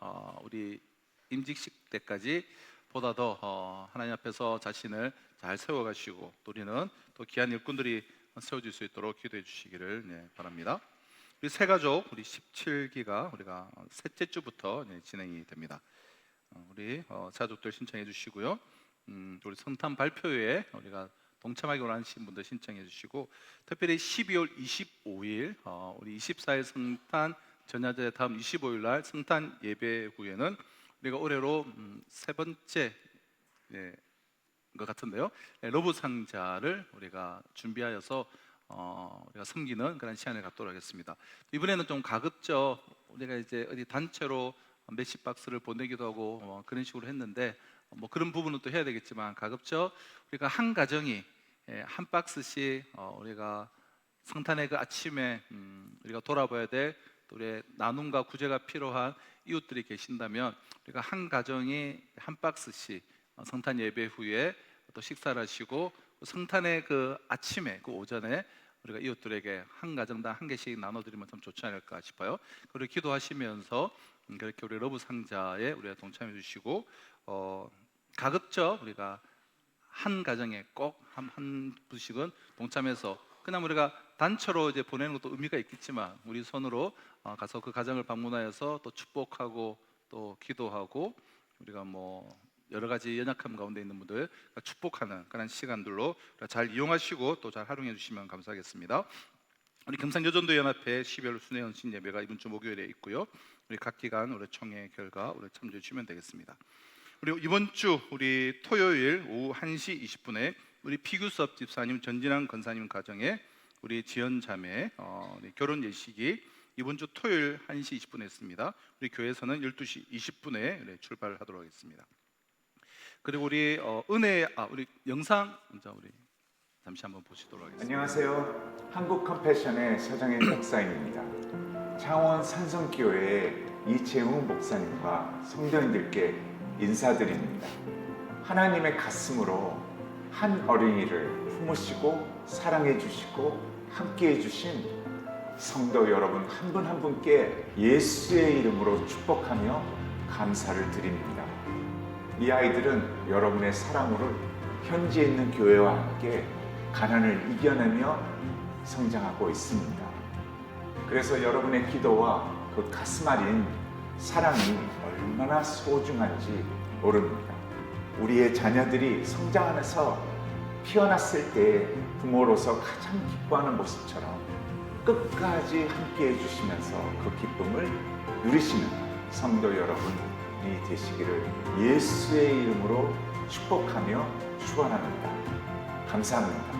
우리 임직식 때까지 보다 더 하나님 앞에서 자신을 잘 세워가시고 또 우리는 또 귀한 일꾼들이 세워질 수 있도록 기도해 주시기를 바랍니다. 우리 새 가족 우리 17기가 우리가 셋째 주부터 진행이 됩니다. 우리 자족들 신청해 주시고요. 우리 성탄 발표회에 우리가 동참하기 원하시는 분들 신청해 주시고, 특별히 12월 25일 우리 24일 성탄 전야제 다음 25일 날 성탄 예배 후에는 우리가 올해로 세 번째 것 같은데요. 러브 상자를 우리가 준비하여서 우리가 섬기는 그런 시간을 갖도록 하겠습니다. 이번에는 좀 가급적 우리가 이제 어디 단체로 몇십 박스를 보내기도 하고 그런 식으로 했는데 뭐 그런 부분은 또 해야 되겠지만 가급적 우리가 한 가정이 한 박스씩 우리가 성탄의 그 아침에 우리가 돌아봐야 될 또 우리의 나눔과 구제가 필요한 이웃들이 계신다면 우리가 한 가정이 한 박스씩 성탄 예배 후에 또 식사를 하시고 성탄의 그 아침에 그 오전에 우리가 이웃들에게 한 가정당 한 개씩 나눠드리면 참 좋지 않을까 싶어요. 그리고 기도하시면서 그렇게 우리 러브 상자에 우리가 동참해 주시고 가급적 우리가 한 가정에 꼭 한 분씩은 동참해서 그냥 우리가 단체로 이제 보내는 것도 의미가 있겠지만 우리 손으로 가서 그 가정을 방문하여서 또 축복하고 또 기도하고 우리가 뭐 여러 가지 연약함 가운데 있는 분들 축복하는 그런 시간들로 잘 이용하시고 또 잘 활용해 주시면 감사하겠습니다. 우리 경상여전도연합회 12월 순회연신 예배가 이번 주 목요일에 있고요. 우리 각 기간 우리 총회 결과 우리 참조해 주시면 되겠습니다. 그리고 이번 주 우리 토요일 오후 1시 20분에 우리 피규섭 집사님, 전진환 권사님 가정에 우리 지연 자매 우리 결혼 예식이 이번 주 토요일 1시 20분에 있습니다. 우리 교회에서는 12시 20분에 출발하도록 하겠습니다. 그리고 우리 우리 영상 먼저 우리 잠시 한번 보시도록 하겠습니다. 안녕하세요. 한국 컴패션의 서정현 목사님입니다. 창원 산성교회의 이채우 목사님과 성도님들께 인사드립니다. 하나님의 가슴으로 한 어린이를 품으시고 사랑해 주시고 함께 해주신 성도 여러분 한 분 한 분께 예수의 이름으로 축복하며 감사를 드립니다. 이 아이들은 여러분의 사랑으로 현지에 있는 교회와 함께 가난을 이겨내며 성장하고 있습니다. 그래서 여러분의 기도와 그 가슴 아린 사랑이 얼마나 소중한지 모릅니다. 우리의 자녀들이 성장하면서 피어났을 때 부모로서 가장 기뻐하는 모습처럼 끝까지 함께 해주시면서 그 기쁨을 누리시는 성도 여러분이 되시기를 예수의 이름으로 축복하며 축원합니다. 감사합니다.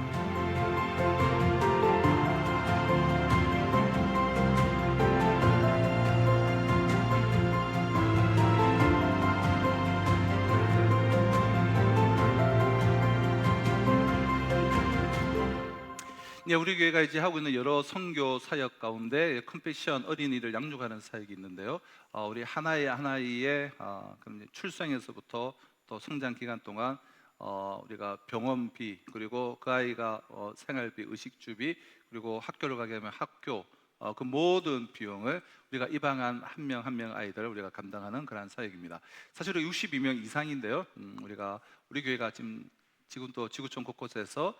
네, 우리 교회가 이제 하고 있는 여러 선교 사역 가운데 컴패션 어린이를 양육하는 사역이 있는데요. 우리 하나의 출생에서부터 또 성장 기간 동안 우리가 병원비 그리고 그 아이가 생활비, 의식주비 그리고 학교를 가게 하면 학교 그 모든 비용을 우리가 입양한 한 명 한 명 아이들을 우리가 감당하는 그런 사역입니다. 사실 62명 이상인데요. 우리 교회가 지금 또 지구촌 곳곳에서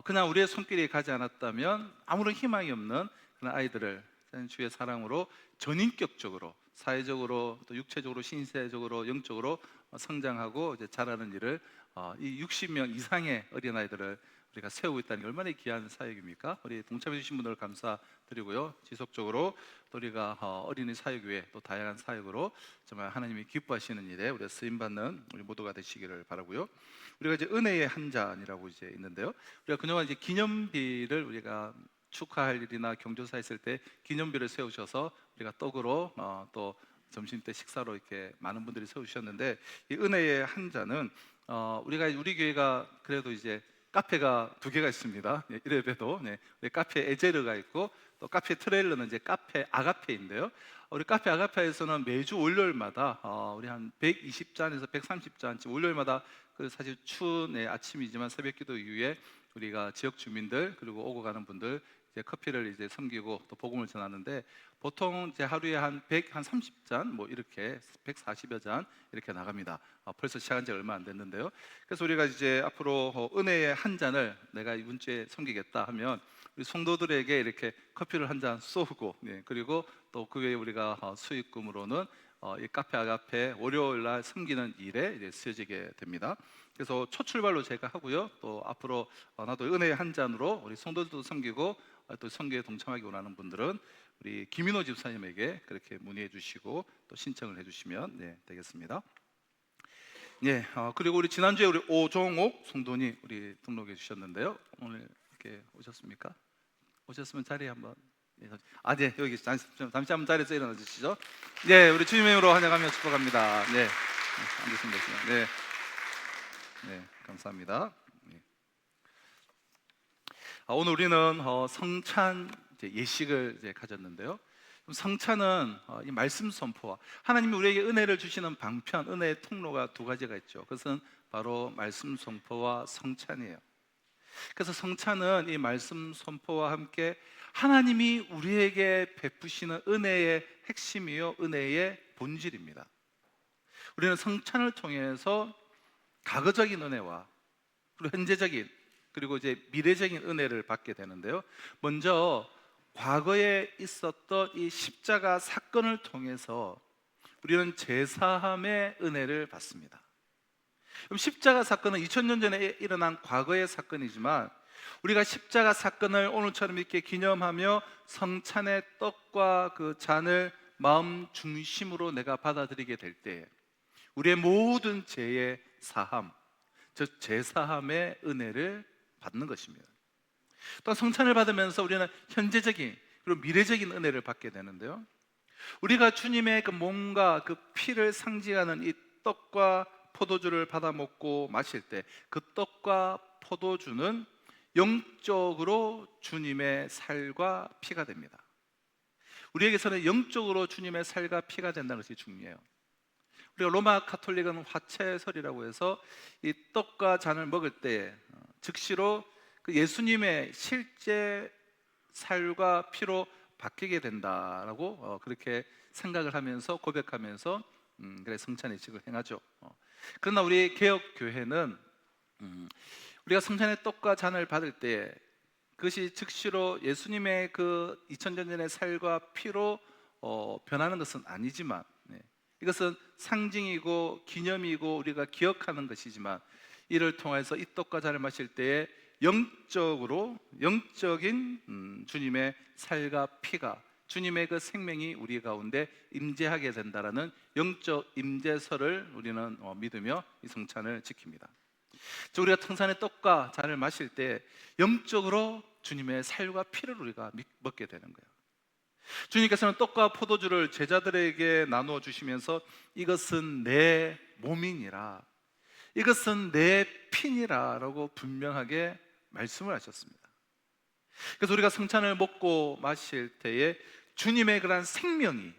그냥 우리의 손길이 가지 않았다면 아무런 희망이 없는 그런 아이들을 주의 사랑으로 전인격적으로 사회적으로 또 육체적으로 신체적으로 영적으로 성장하고 이제 자라는 일을 이 60명 이상의 어린아이들을 우리가 세우고 있다는 게 얼마나 귀한 사역입니까? 우리 동참해 주신 분들 감사드리고요. 지속적으로 또 우리가 어린이 사역 외에 또 다양한 사역으로 정말 하나님이 기뻐하시는 일에 우리가 쓰임 받는 우리 모두가 되시기를 바라고요. 우리가 이제 은혜의 한 잔이라고 이제 있는데요. 우리가 그동안 이제 기념비를 우리가 축하할 일이나 경조사 했을 때 기념비를 세우셔서 우리가 떡으로 또 점심 때 식사로 이렇게 많은 분들이 세우셨는데 이 은혜의 한 잔은 우리 교회가 그래도 이제 카페가 2개가 있습니다. 이래봬도 카페 에제르가 있고 또 카페 트레일러는 이제 카페 아가페인데요. 우리 카페 아가페에서는 매주 월요일마다 우리 한 120잔에서 130잔 월요일마다 그 사실 추운 아침이지만 새벽기도 이후에 우리가 지역 주민들 그리고 오고 가는 분들 이제 커피를 이제 섬기고 또 복음을 전하는데 보통 이제 하루에 한 30잔 뭐 이렇게 140여 잔 이렇게 나갑니다. 벌써 시작한 지 얼마 안 됐는데요. 그래서 우리가 이제 앞으로 은혜의 한 잔을 내가 이번 주에 섬기겠다 하면 우리 성도들에게 이렇게 커피를 한 잔 쏘고 그리고 또 그 외에 우리가 수익금으로는 이 카페 아가페 월요일 날 섬기는 일에 이제 쓰여지게 됩니다. 그래서 첫 출발로 제가 하고요. 또 앞으로 나도 은혜의 한 잔으로 우리 성도들도 섬기고 또 선교에 동참하기 원하는 분들은 우리 김인호 집사님에게 그렇게 문의해 주시고 또 신청을 해 주시면 되겠습니다. 그리고 우리 지난주에 우리 오종옥 성도님 우리 등록해 주셨는데요. 오늘 이렇게 오셨습니까? 오셨으면 자리에 한번. 네, 여기 잠시 한번 자리에서 일어나 주시죠. 네, 우리 주님의 이름으로 환영하며 축복합니다. 네, 앉으시면 되세요. 네, 네, 감사합니다. 네. 오늘 우리는 성찬 예식을 이제 가졌는데요. 성찬은 이 말씀 선포와 하나님이 우리에게 은혜를 주시는 방편, 은혜의 통로가 두 가지가 있죠. 그것은 바로 말씀 선포와 성찬이에요. 그래서 성찬은 이 말씀 선포와 함께 하나님이 우리에게 베푸시는 은혜의 핵심이요, 은혜의 본질입니다. 우리는 성찬을 통해서 과거적인 은혜와 그리고 현재적인 그리고 이제 미래적인 은혜를 받게 되는데요. 먼저 과거에 있었던 이 십자가 사건을 통해서 우리는 제사함의 은혜를 받습니다. 그럼 십자가 사건은 2000년 전에 일어난 과거의 사건이지만 우리가 십자가 사건을 오늘처럼 이렇게 기념하며 성찬의 떡과 그 잔을 마음 중심으로 내가 받아들이게 될 때 우리의 모든 죄의 사함, 즉 제사함의 은혜를 받는 것입니다. 또 성찬을 받으면서 우리는 현재적인 그리고 미래적인 은혜를 받게 되는데요. 우리가 주님의 그 몸과 그 피를 상징하는 이 떡과 포도주를 받아 먹고 마실 때 그 떡과 포도주는 영적으로 주님의 살과 피가 됩니다. 우리에게서는 영적으로 주님의 살과 피가 된다는 것이 중요해요. 우리가 로마 가톨릭은 화채설이라고 해서 이 떡과 잔을 먹을 때 즉시로 그 예수님의 실제 살과 피로 바뀌게 된다라고 그렇게 생각을 하면서 고백하면서 그래 성찬 예식을 행하죠. 그러나 우리 개혁 교회는 우리가 성찬의 떡과 잔을 받을 때 그것이 즉시로 예수님의 그 2000년 전의 살과 피로 변하는 것은 아니지만 이것은 상징이고 기념이고 우리가 기억하는 것이지만 이를 통해서 이 떡과 잔을 마실 때에 영적인 주님의 살과 피가 주님의 그 생명이 우리 가운데 임재하게 된다라는 영적 임재설을 우리는 믿으며 이 성찬을 지킵니다. 즉 우리가 성찬의 떡과 잔을 마실 때 영적으로 주님의 살과 피를 우리가 먹게 되는 거예요. 주님께서는 떡과 포도주를 제자들에게 나누어 주시면서 이것은 내 몸이니라, 이것은 내 피니라 라고 분명하게 말씀을 하셨습니다. 그래서 우리가 성찬을 먹고 마실 때에 주님의 그러한 생명이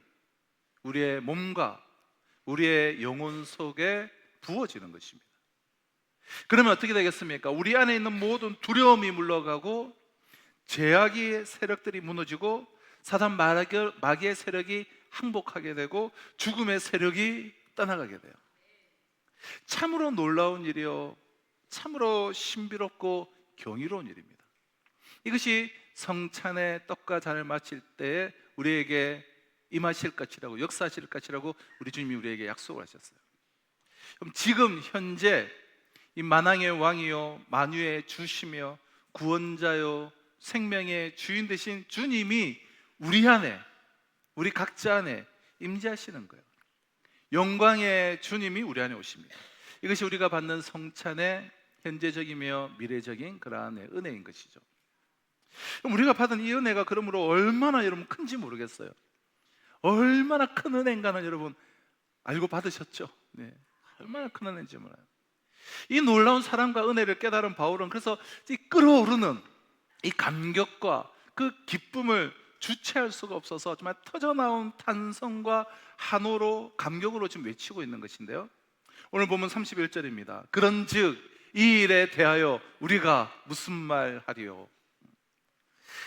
우리의 몸과 우리의 영혼 속에 부어지는 것입니다. 그러면 어떻게 되겠습니까? 우리 안에 있는 모든 두려움이 물러가고 죄악의 세력들이 무너지고 사단 마귀의 세력이 항복하게 되고 죽음의 세력이 떠나가게 돼요. 참으로 놀라운 일이요, 참으로 신비롭고 경이로운 일입니다. 이것이 성찬의 떡과 잔을 마실 때에 우리에게 임하실 것이라고, 역사하실 것이라고 우리 주님이 우리에게 약속을 하셨어요. 그럼 지금 현재 이 만왕의 왕이요 만유의 주시며 구원자요 생명의 주인 되신 주님이 우리 안에, 우리 각자 안에 임재하시는 거예요. 영광의 주님이 우리 안에 오십니다. 이것이 우리가 받는 성찬의 현재적이며 미래적인 그러한 은혜인 것이죠. 그럼 우리가 받은 이 은혜가 그러므로 얼마나 여러분 큰지 모르겠어요. 얼마나 큰 은혜인가는 여러분 알고 받으셨죠? 네, 얼마나 큰 은혜인지 몰라요. 이 놀라운 사랑과 은혜를 깨달은 바울은 그래서 이 끓어오르는 이 감격과 그 기쁨을 주체할 수가 없어서 정말 터져나온 탄성과 한호로 감격으로 지금 외치고 있는 것인데요. 오늘 보면 31절입니다. 그런즉 이 일에 대하여 우리가 무슨 말 하리요?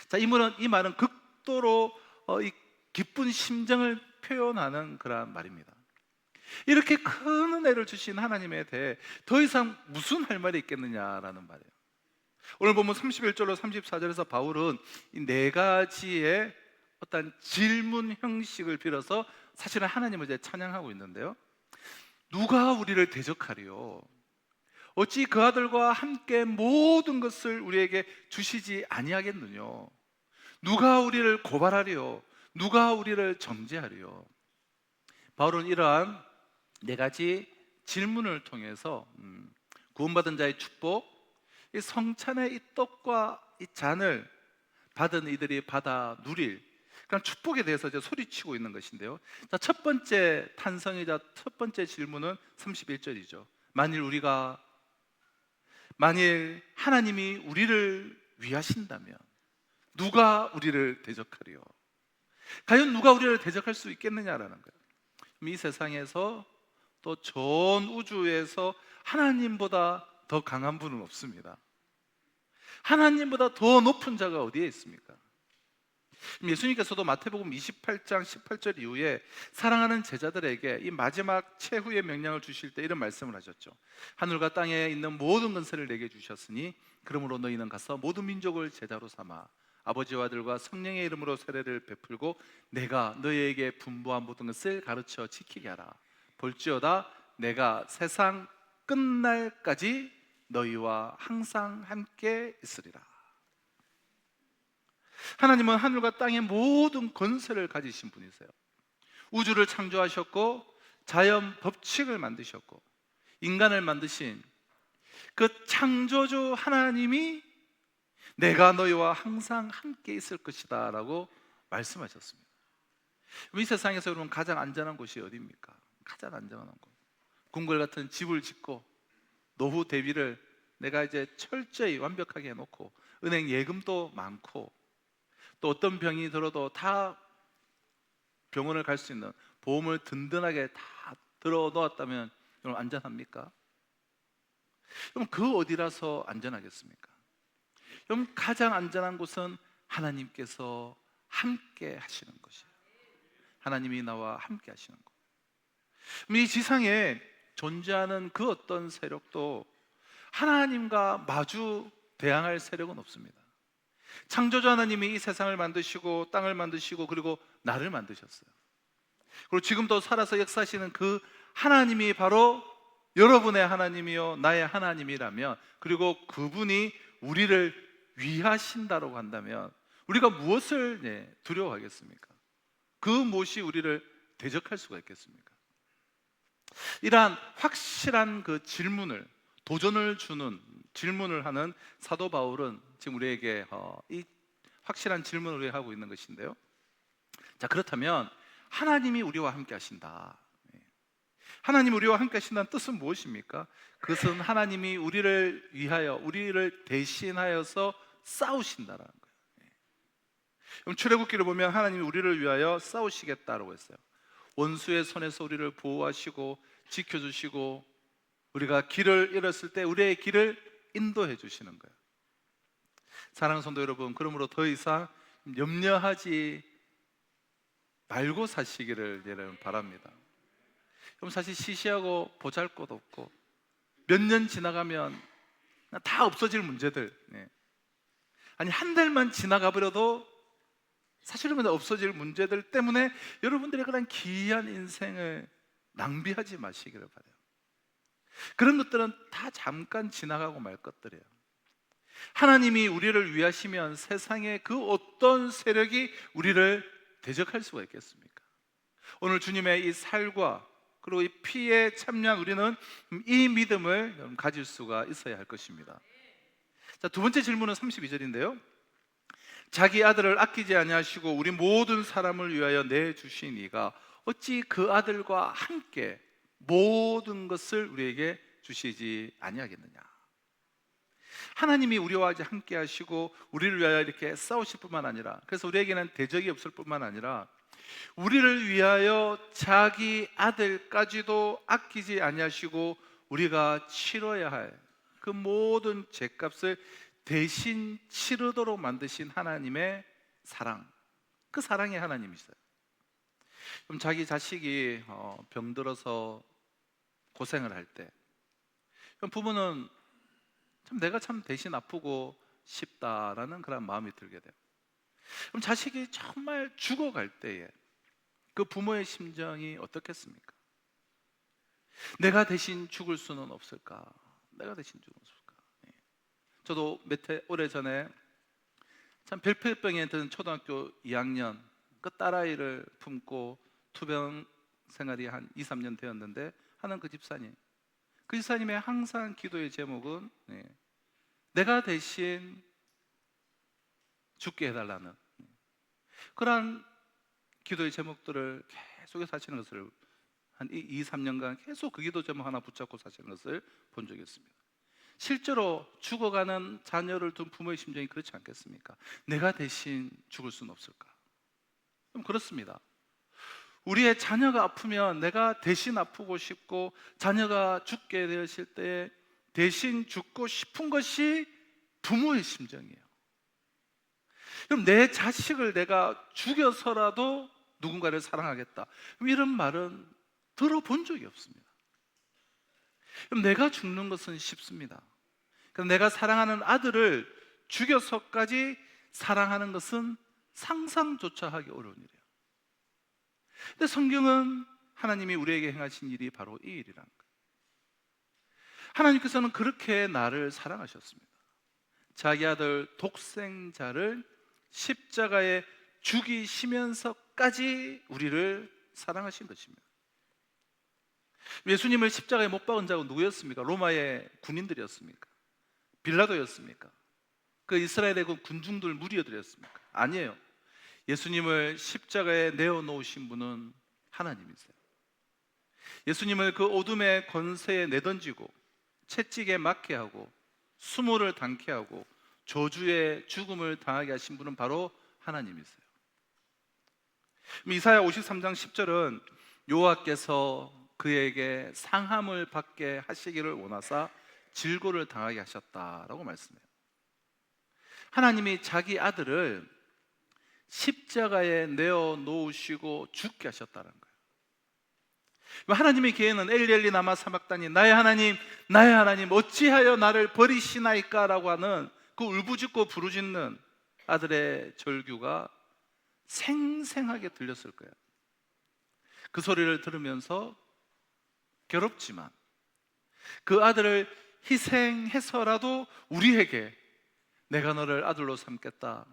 자, 이 말은 극도로 이 기쁜 심정을 표현하는 그러한 말입니다. 이렇게 큰 은혜를 주신 하나님에 대해 더 이상 무슨 할 말이 있겠느냐라는 말이에요. 오늘 보면 31절로 34절에서 바울은 이 네 가지의 어떤 질문 형식을 빌어서 사실은 하나님을 이제 찬양하고 있는데요. 누가 우리를 대적하리요? 어찌 그 아들과 함께 모든 것을 우리에게 주시지 아니하겠느뇨? 누가 우리를 고발하리요? 누가 우리를 정죄하리요? 바울은 이러한 네 가지 질문을 통해서 구원받은 자의 축복, 이 성찬의 이 떡과 이 잔을 받은 이들이 받아 누릴 그런 축복에 대해서 이제 소리치고 있는 것인데요. 자, 첫 번째 탄성이자 첫 번째 질문은 31절이죠. 만일 하나님이 우리를 위하신다면 누가 우리를 대적하리요? 과연 누가 우리를 대적할 수 있겠느냐라는 거예요. 이 세상에서 또 전 우주에서 하나님보다 더 강한 분은 없습니다. 하나님보다 더 높은 자가 어디에 있습니까? 예수님께서도 마태복음 28장 18절 이후에 사랑하는 제자들에게 이 마지막 최후의 명령을 주실 때 이런 말씀을 하셨죠. 하늘과 땅에 있는 모든 건설을 내게 주셨으니 그러므로 너희는 가서 모든 민족을 제자로 삼아 아버지와 아들과 성령의 이름으로 세례를 베풀고 내가 너희에게 분부한 모든 것을 가르쳐 지키게 하라. 볼지어다 내가 세상 끝날까지 너희와 항상 함께 있으리라. 하나님은 하늘과 땅의 모든 권세를 가지신 분이세요. 우주를 창조하셨고 자연 법칙을 만드셨고 인간을 만드신 그 창조주 하나님이 내가 너희와 항상 함께 있을 것이다 라고 말씀하셨습니다. 이 세상에서 여러분 가장 안전한 곳이 어디입니까? 가장 안전한 곳, 궁궐 같은 집을 짓고 노후 대비를 내가 이제 철저히 완벽하게 해놓고 은행 예금도 많고 또 어떤 병이 들어도 다 병원을 갈 수 있는 보험을 든든하게 다 들어 놓았다면 여러분 안전합니까? 그럼 그 어디라서 안전하겠습니까? 여러분 가장 안전한 곳은 하나님께서 함께 하시는 것이에요. 하나님이 나와 함께 하시는 것. 이 지상에 존재하는 그 어떤 세력도 하나님과 마주 대항할 세력은 없습니다. 창조주 하나님이 이 세상을 만드시고 땅을 만드시고 그리고 나를 만드셨어요. 그리고 지금도 살아서 역사하시는 그 하나님이 바로 여러분의 하나님이요 나의 하나님이라면, 그리고 그분이 우리를 위하신다고 한다면 우리가 무엇을 두려워하겠습니까? 그 무엇이 우리를 대적할 수가 있겠습니까? 이러한 확실한 그 질문을, 도전을 주는 질문을 하는 사도 바울은 지금 우리에게 이 확실한 질문을 우리가 하고 있는 것인데요. 자, 그렇다면 하나님이 우리와 함께 하신다. 하나님이 우리와 함께 하신다는 뜻은 무엇입니까? 그것은 하나님이 우리를 위하여, 우리를 대신하여서 싸우신다라는 거예요. 그럼 출애굽기를 보면 하나님이 우리를 위하여 싸우시겠다라고 했어요. 원수의 손에서 우리를 보호하시고 지켜주시고 우리가 길을 잃었을 때 우리의 길을 인도해 주시는 거예요. 사랑하는 성도 여러분, 그러므로 더 이상 염려하지 말고 사시기를 여러분 바랍니다. 그럼 사실 시시하고 보잘것없고 몇 년 지나가면 다 없어질 문제들, 아니 한 달만 지나가 버려도 사실은 없어질 문제들 때문에 여러분들의 그런 귀한 인생을 낭비하지 마시기를 바라요. 그런 것들은 다 잠깐 지나가고 말 것들이에요. 하나님이 우리를 위하시면 세상의 그 어떤 세력이 우리를 대적할 수가 있겠습니까? 오늘 주님의 이 살과 그리고 이 피에 참여한 우리는 이 믿음을 가질 수가 있어야 할 것입니다. 자, 두 번째 질문은 32절인데요. 자기 아들을 아끼지 아니하시고 우리 모든 사람을 위하여 내주신 이가 어찌 그 아들과 함께 모든 것을 우리에게 주시지 아니하겠느냐. 하나님이 우리와 함께 하시고 우리를 위하여 이렇게 싸우실 뿐만 아니라, 그래서 우리에게는 대적이 없을 뿐만 아니라 우리를 위하여 자기 아들까지도 아끼지 아니하시고 우리가 치러야 할 그 모든 죄값을 대신 치르도록 만드신 하나님의 사랑, 그 사랑의 하나님이세요. 그럼 자기 자식이 병들어서 고생을 할 때 그럼 부모는 내가 참 대신 아프고 싶다라는 그런 마음이 들게 돼요. 그럼 자식이 정말 죽어갈 때에 그 부모의 심정이 어떻겠습니까? 내가 대신 죽을 수는 없을까? 내가 대신 죽을 수 없을까? 저도 오래전에 참 별표병에 든 초등학교 2학년 그 딸아이를 품고 투병 생활이 한 2, 3년 되었는데 하는 그 집사님의 항상 기도의 제목은 내가 대신 죽게 해달라는 그러한 기도의 제목들을 계속해서 하시는 것을 한 2, 3년간 계속 그 기도 제목 하나 붙잡고 사시는 것을 본 적이 있습니다. 실제로 죽어가는 자녀를 둔 부모의 심정이 그렇지 않겠습니까? 내가 대신 죽을 수는 없을까? 좀 그렇습니다. 우리의 자녀가 아프면 내가 대신 아프고 싶고, 자녀가 죽게 되었을 때 대신 죽고 싶은 것이 부모의 심정이에요. 그럼 내 자식을 내가 죽여서라도 누군가를 사랑하겠다, 이런 말은 들어본 적이 없습니다. 그럼 내가 죽는 것은 쉽습니다. 그럼 내가 사랑하는 아들을 죽여서까지 사랑하는 것은 상상조차 하기 어려운 일이에요. 근데 성경은 하나님이 우리에게 행하신 일이 바로 이 일이라는 거예요. 하나님께서는 그렇게 나를 사랑하셨습니다. 자기 아들 독생자를 십자가에 죽이시면서까지 우리를 사랑하신 것입니다. 예수님을 십자가에 못 박은 자가 누구였습니까? 로마의 군인들이었습니까? 빌라도였습니까? 그 이스라엘의 그 군중들 무리들이었습니까? 아니에요. 예수님을 십자가에 내어놓으신 분은 하나님이세요. 예수님을 그 어둠의 권세에 내던지고 채찍에 맞게 하고 수모를 당케 하고 저주의 죽음을 당하게 하신 분은 바로 하나님이세요. 이사야 53장 10절은 여호와께서 그에게 상함을 받게 하시기를 원하사 질고를 당하게 하셨다라고 말씀해요. 하나님이 자기 아들을 십자가에 내어놓으시고 죽게 하셨다는 거예요. 하나님의 기회는 엘리 엘리 라마 사박다니, 나의 하나님 어찌하여 나를 버리시나이까 라고 하는 그 울부짖고 부르짖는 아들의 절규가 생생하게 들렸을 거예요. 그 소리를 들으면서 괴롭지만 그 아들을 희생해서라도 우리에게 내가 너를 아들로 삼겠다,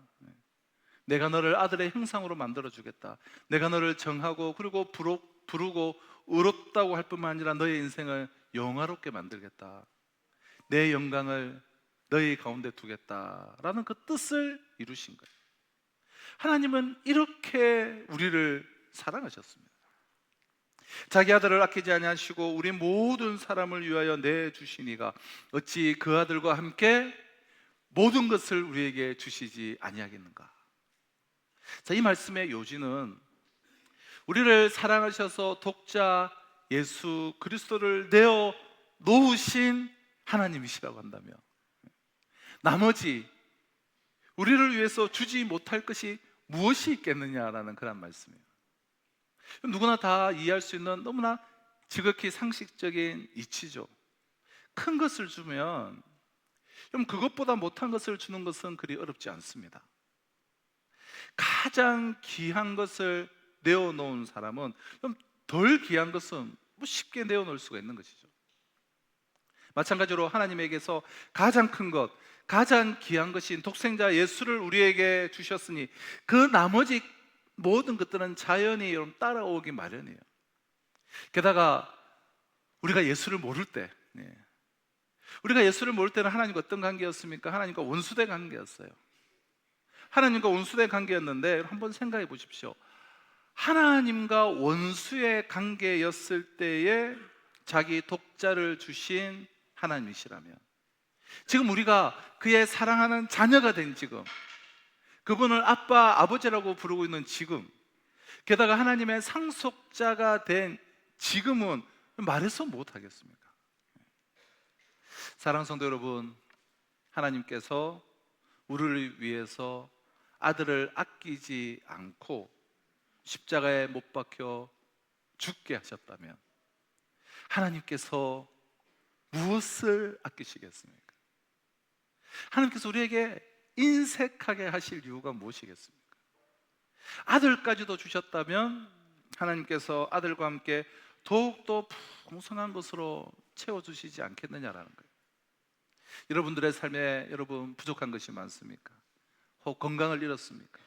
내가 너를 아들의 형상으로 만들어주겠다, 내가 너를 정하고 그리고 부르고 의롭다고 할 뿐만 아니라 너의 인생을 영화롭게 만들겠다, 내 영광을 너희 가운데 두겠다라는 그 뜻을 이루신 거예요. 하나님은 이렇게 우리를 사랑하셨습니다. 자기 아들을 아끼지 아니하시고 우리 모든 사람을 위하여 내주시니가 어찌 그 아들과 함께 모든 것을 우리에게 주시지 아니하겠는가. 자, 이 말씀의 요지는 우리를 사랑하셔서 독자 예수 그리스도를 내어 놓으신 하나님이시라고 한다면 나머지 우리를 위해서 주지 못할 것이 무엇이 있겠느냐라는 그런 말씀이에요. 누구나 다 이해할 수 있는 너무나 지극히 상식적인 이치죠. 큰 것을 주면 그럼 그것보다 못한 것을 주는 것은 그리 어렵지 않습니다. 가장 귀한 것을 내어놓은 사람은 그럼 덜 귀한 것은 뭐 쉽게 내어놓을 수가 있는 것이죠. 마찬가지로 하나님에게서 가장 큰 것, 가장 귀한 것인 독생자 예수를 우리에게 주셨으니 그 나머지 모든 것들은 자연히 따라오기 마련이에요. 게다가 우리가 예수를 모를 때, 우리가 예수를 모를 때는 하나님과 어떤 관계였습니까? 하나님과 원수된 관계였어요. 하나님과 원수된 관계였는데 한번 생각해 보십시오. 하나님과 원수의 관계였을 때에 자기 독자를 주신 하나님이시라면, 지금 우리가 그의 사랑하는 자녀가 된 지금, 그분을 아빠, 아버지라고 부르고 있는 지금, 게다가 하나님의 상속자가 된 지금은 말해서 못하겠습니까? 사랑하는 성도 여러분, 하나님께서 우리를 위해서 아들을 아끼지 않고 십자가에 못 박혀 죽게 하셨다면 하나님께서 무엇을 아끼시겠습니까? 하나님께서 우리에게 인색하게 하실 이유가 무엇이겠습니까? 아들까지도 주셨다면 하나님께서 아들과 함께 더욱더 풍성한 것으로 채워주시지 않겠느냐라는 거예요. 여러분들의 삶에 여러분 부족한 것이 많습니까? 혹 건강을 잃었습니까?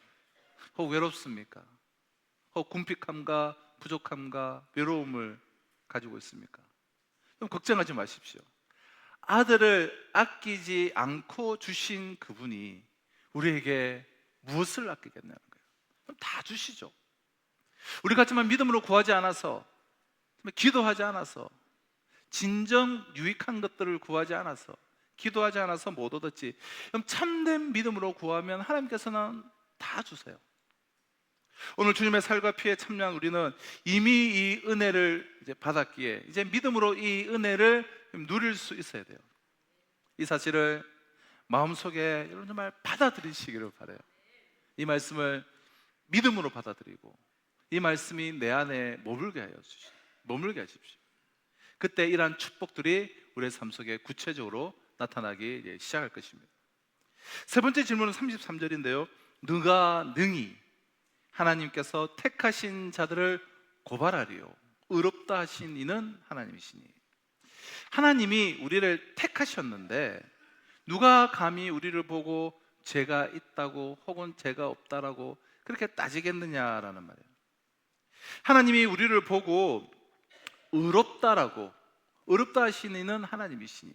혹 외롭습니까? 혹 궁핍함과 부족함과 외로움을 가지고 있습니까? 그럼 걱정하지 마십시오. 아들을 아끼지 않고 주신 그분이 우리에게 무엇을 아끼겠냐는 거예요. 그럼 다 주시죠. 우리 같지만 믿음으로 구하지 않아서, 기도하지 않아서, 진정 유익한 것들을 구하지 않아서, 기도하지 않아서 못 얻었지. 그럼 참된 믿음으로 구하면 하나님께서는 다 주세요. 오늘 주님의 살과 피에 참여한 우리는 이미 이 은혜를 이제 받았기에 이제 믿음으로 이 은혜를 누릴 수 있어야 돼요. 이 사실을 마음속에 여러분 정말 받아들이시기를 바라요. 이 말씀을 믿음으로 받아들이고 이 말씀이 내 안에 머물게 하십시오. 그때 이러한 축복들이 우리의 삶 속에 구체적으로 나타나기 이제 시작할 것입니다. 세 번째 질문은 33절인데요. 누가 능히 하나님께서 택하신 자들을 고발하리요 의롭다 하신 이는 하나님이시니. 하나님이 우리를 택하셨는데 누가 감히 우리를 보고 죄가 있다고 혹은 죄가 없다라고 그렇게 따지겠느냐라는 말이에요. 하나님이 우리를 보고 의롭다 하신 이는 하나님이시니,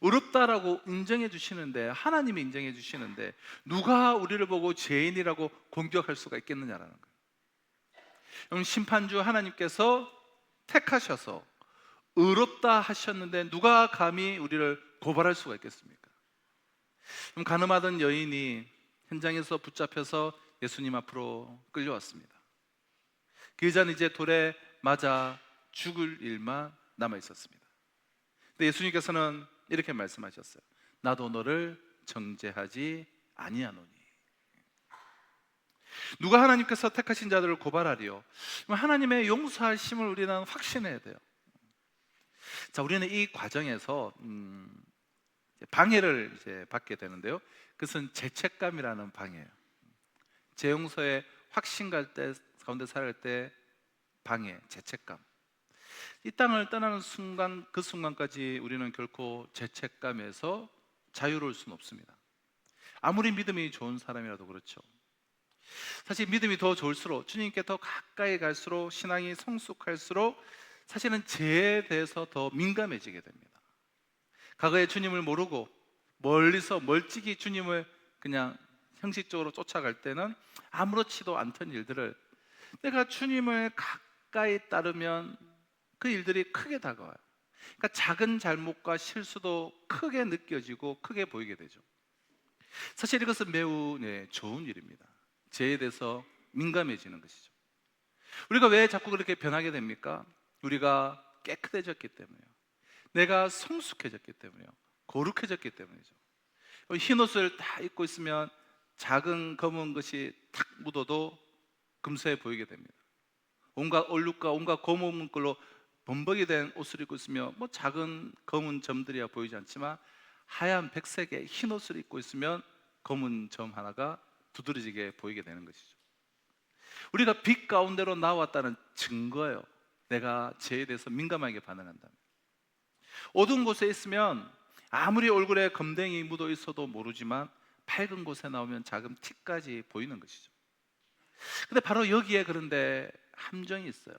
의롭다라고 인정해 주시는데, 하나님이 인정해 주시는데 누가 우리를 보고 죄인이라고 공격할 수가 있겠느냐라는 거예요. 그럼 심판주 하나님께서 택하셔서 의롭다 하셨는데 누가 감히 우리를 고발할 수가 있겠습니까? 그럼 가늠하던 여인이 현장에서 붙잡혀서 예수님 앞으로 끌려왔습니다. 그 여자는 이제 돌에 맞아 죽을 일만 남아 있었습니다. 근데 예수님께서는 이렇게 말씀하셨어요. 나도 너를 정죄하지 아니하노니. 누가 하나님께서 택하신 자들을 고발하리요? 하나님의 용서하심을 우리는 확신해야 돼요. 자, 우리는 이 과정에서 방해를 이제 받게 되는데요. 그것은 죄책감이라는 방해예요. 재용서의 확신 가운데 살아갈 때 방해, 죄책감. 이 땅을 떠나는 순간, 그 순간까지 우리는 결코 죄책감에서 자유로울 수는 없습니다. 아무리 믿음이 좋은 사람이라도 그렇죠. 사실 믿음이 더 좋을수록, 주님께 더 가까이 갈수록, 신앙이 성숙할수록 사실은 죄에 대해서 더 민감해지게 됩니다. 과거에 주님을 모르고 멀리서 멀찍이 주님을 그냥 형식적으로 쫓아갈 때는 아무렇지도 않던 일들을 내가 주님을 가까이 따르면 그 일들이 크게 다가와요. 그러니까 작은 잘못과 실수도 크게 느껴지고 크게 보이게 되죠. 사실 이것은 매우 좋은 일입니다. 죄에 대해서 민감해지는 것이죠. 우리가 왜 자꾸 그렇게 변하게 됩니까? 우리가 깨끗해졌기 때문에요. 내가 성숙해졌기 때문에요. 거룩해졌기 때문이죠. 흰 옷을 다 입고 있으면 작은 검은 것이 탁 묻어도 금세 보이게 됩니다. 온갖 얼룩과 온갖 검은 걸로 범벅이 된 옷을 입고 있으면 뭐 작은 검은 점들이야 보이지 않지만 하얀 백색의 흰 옷을 입고 있으면 검은 점 하나가 두드러지게 보이게 되는 것이죠. 우리가 빛 가운데로 나왔다는 증거예요. 내가 죄에 대해서 민감하게 반응한다면. 어두운 곳에 있으면 아무리 얼굴에 검댕이 묻어 있어도 모르지만 밝은 곳에 나오면 작은 티까지 보이는 것이죠. 근데 바로 여기에 그런데 함정이 있어요.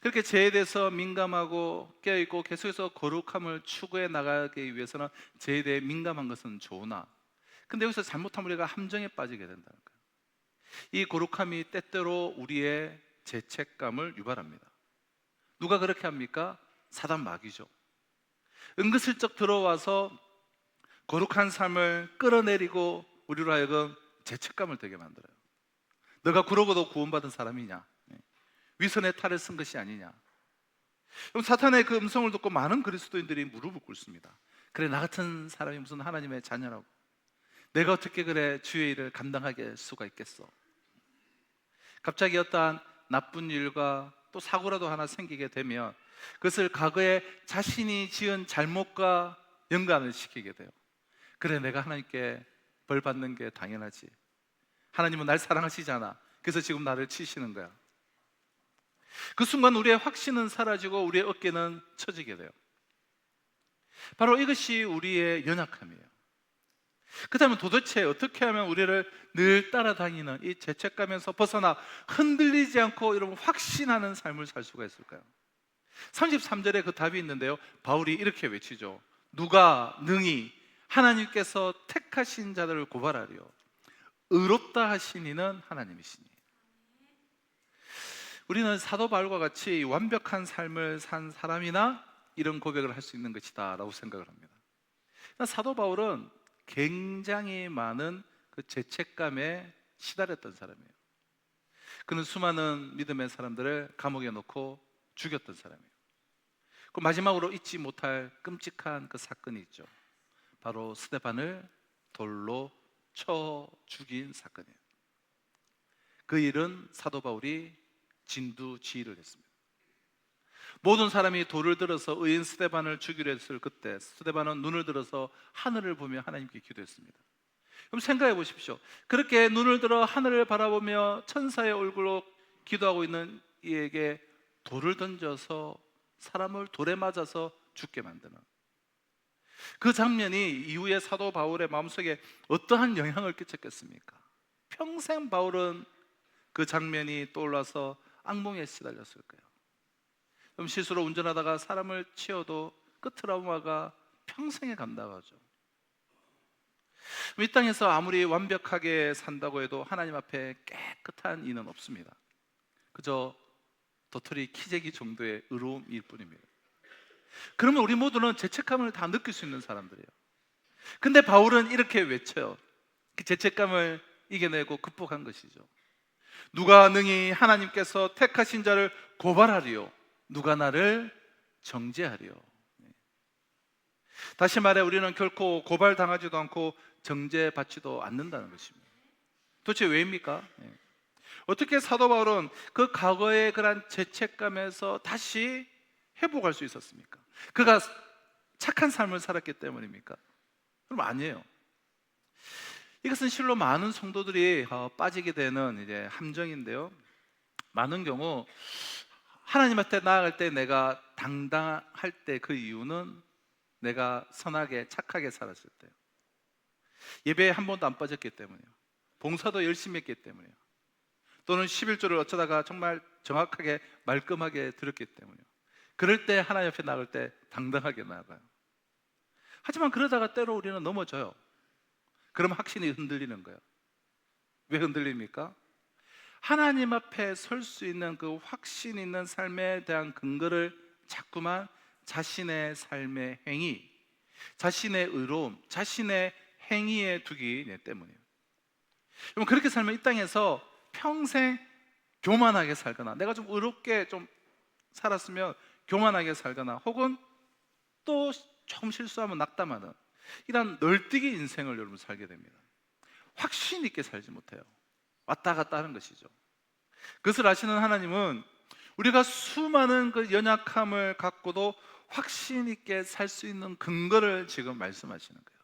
그렇게 죄에 대해서 민감하고 깨어있고 계속해서 거룩함을 추구해 나가기 위해서는 죄에 대해 민감한 것은 좋으나, 근데 여기서 잘못하면 우리가 함정에 빠지게 된다는 거예요. 이 거룩함이 때때로 우리의 죄책감을 유발합니다. 누가 그렇게 합니까? 사단 마귀죠. 은근슬쩍 들어와서 거룩한 삶을 끌어내리고 우리로 하여금 죄책감을 되게 만들어요. 너가 그러고도 구원받은 사람이냐? 위선의 탈을 쓴 것이 아니냐? 그럼 사탄의 그 음성을 듣고 많은 그리스도인들이 무릎을 꿇습니다. 그래, 나 같은 사람이 무슨 하나님의 자녀라고, 내가 어떻게 그래 주의 일을 감당하게 할 수가 있겠어? 갑자기 어떠한 나쁜 일과 또 사고라도 하나 생기게 되면 그것을 과거에 자신이 지은 잘못과 연관을 시키게 돼요. 그래, 내가 하나님께 벌 받는 게 당연하지. 하나님은 날 사랑하시잖아. 그래서 지금 나를 치시는 거야. 그 순간 우리의 확신은 사라지고 우리의 어깨는 처지게 돼요. 바로 이것이 우리의 연약함이에요. 그렇다면 도대체 어떻게 하면 우리를 늘 따라다니는 이 죄책감에서 벗어나 흔들리지 않고 여러분 확신하는 삶을 살 수가 있을까요? 33절에 그 답이 있는데요, 바울이 이렇게 외치죠. 누가 능히 하나님께서 택하신 자들을 고발하리요? 의롭다 하신 이는 하나님이시니. 우리는 사도 바울과 같이 완벽한 삶을 산 사람이나 이런 고백을 할 수 있는 것이다 라고 생각을 합니다. 사도 바울은 굉장히 많은 그 죄책감에 시달렸던 사람이에요. 그는 수많은 믿음의 사람들을 감옥에 넣고 죽였던 사람이에요. 그 마지막으로 잊지 못할 끔찍한 그 사건이 있죠. 바로 스데반을 돌로 쳐 죽인 사건이에요. 그 일은 사도 바울이 진두지휘를 했습니다. 모든 사람이 돌을 들어서 의인 스데반을 죽이려 했을 그때 스데반은 눈을 들어서 하늘을 보며 하나님께 기도했습니다. 그럼 생각해 보십시오. 그렇게 눈을 들어 하늘을 바라보며 천사의 얼굴로 기도하고 있는 이에게 돌을 던져서 사람을 돌에 맞아서 죽게 만드는 그 장면이 이후에 사도 바울의 마음속에 어떠한 영향을 끼쳤겠습니까? 평생 바울은 그 장면이 떠올라서 악몽에 시달렸을 거예요. 그럼 실수로 운전하다가 사람을 치어도 그 트라우마가 평생에 간다고 하죠. 이 땅에서 아무리 완벽하게 산다고 해도 하나님 앞에 깨끗한 이는 없습니다. 그저 도토리 키재기 정도의 의로움일 뿐입니다. 그러면 우리 모두는 죄책감을 다 느낄 수 있는 사람들이에요. 근데 바울은 이렇게 외쳐요. 그 죄책감을 이겨내고 극복한 것이죠. 누가 능히 하나님께서 택하신 자를 고발하리요, 누가 나를 정죄하리요. 다시 말해 우리는 결코 고발당하지도 않고 정죄받지도 않는다는 것입니다. 도대체 왜입니까? 어떻게 사도 바울은 그 과거의 그런 죄책감에서 다시 회복할 수 있었습니까? 그가 착한 삶을 살았기 때문입니까? 그럼 아니에요. 이것은 실로 많은 성도들이 빠지게 되는 이제 함정인데요. 많은 경우 하나님한테 나아갈 때 내가 당당할 때 그 이유는 내가 선하게 착하게 살았을 때요. 예배에 한 번도 안 빠졌기 때문이에요. 봉사도 열심히 했기 때문이에요. 또는 11조를 어쩌다가 정말 정확하게 말끔하게 들었기 때문이에요. 그럴 때 하나님 앞에 나갈 때 당당하게 나아가요. 하지만 그러다가 때로 우리는 넘어져요. 그럼 확신이 흔들리는 거예요. 왜 흔들립니까? 하나님 앞에 설 수 있는 그 확신 있는 삶에 대한 근거를 자꾸만 자신의 삶의 행위, 자신의 의로움, 자신의 행위에 두기 때문이에요. 그럼 그렇게 살면 이 땅에서 평생 교만하게 살거나, 내가 좀 의롭게 좀 살았으면 교만하게 살거나, 혹은 또 조금 실수하면 낙담하는 이런 널뛰기 인생을 여러분 살게 됩니다. 확신 있게 살지 못해요. 왔다 갔다 하는 것이죠. 그것을 아시는 하나님은 우리가 수많은 그 연약함을 갖고도 확신 있게 살 수 있는 근거를 지금 말씀하시는 거예요.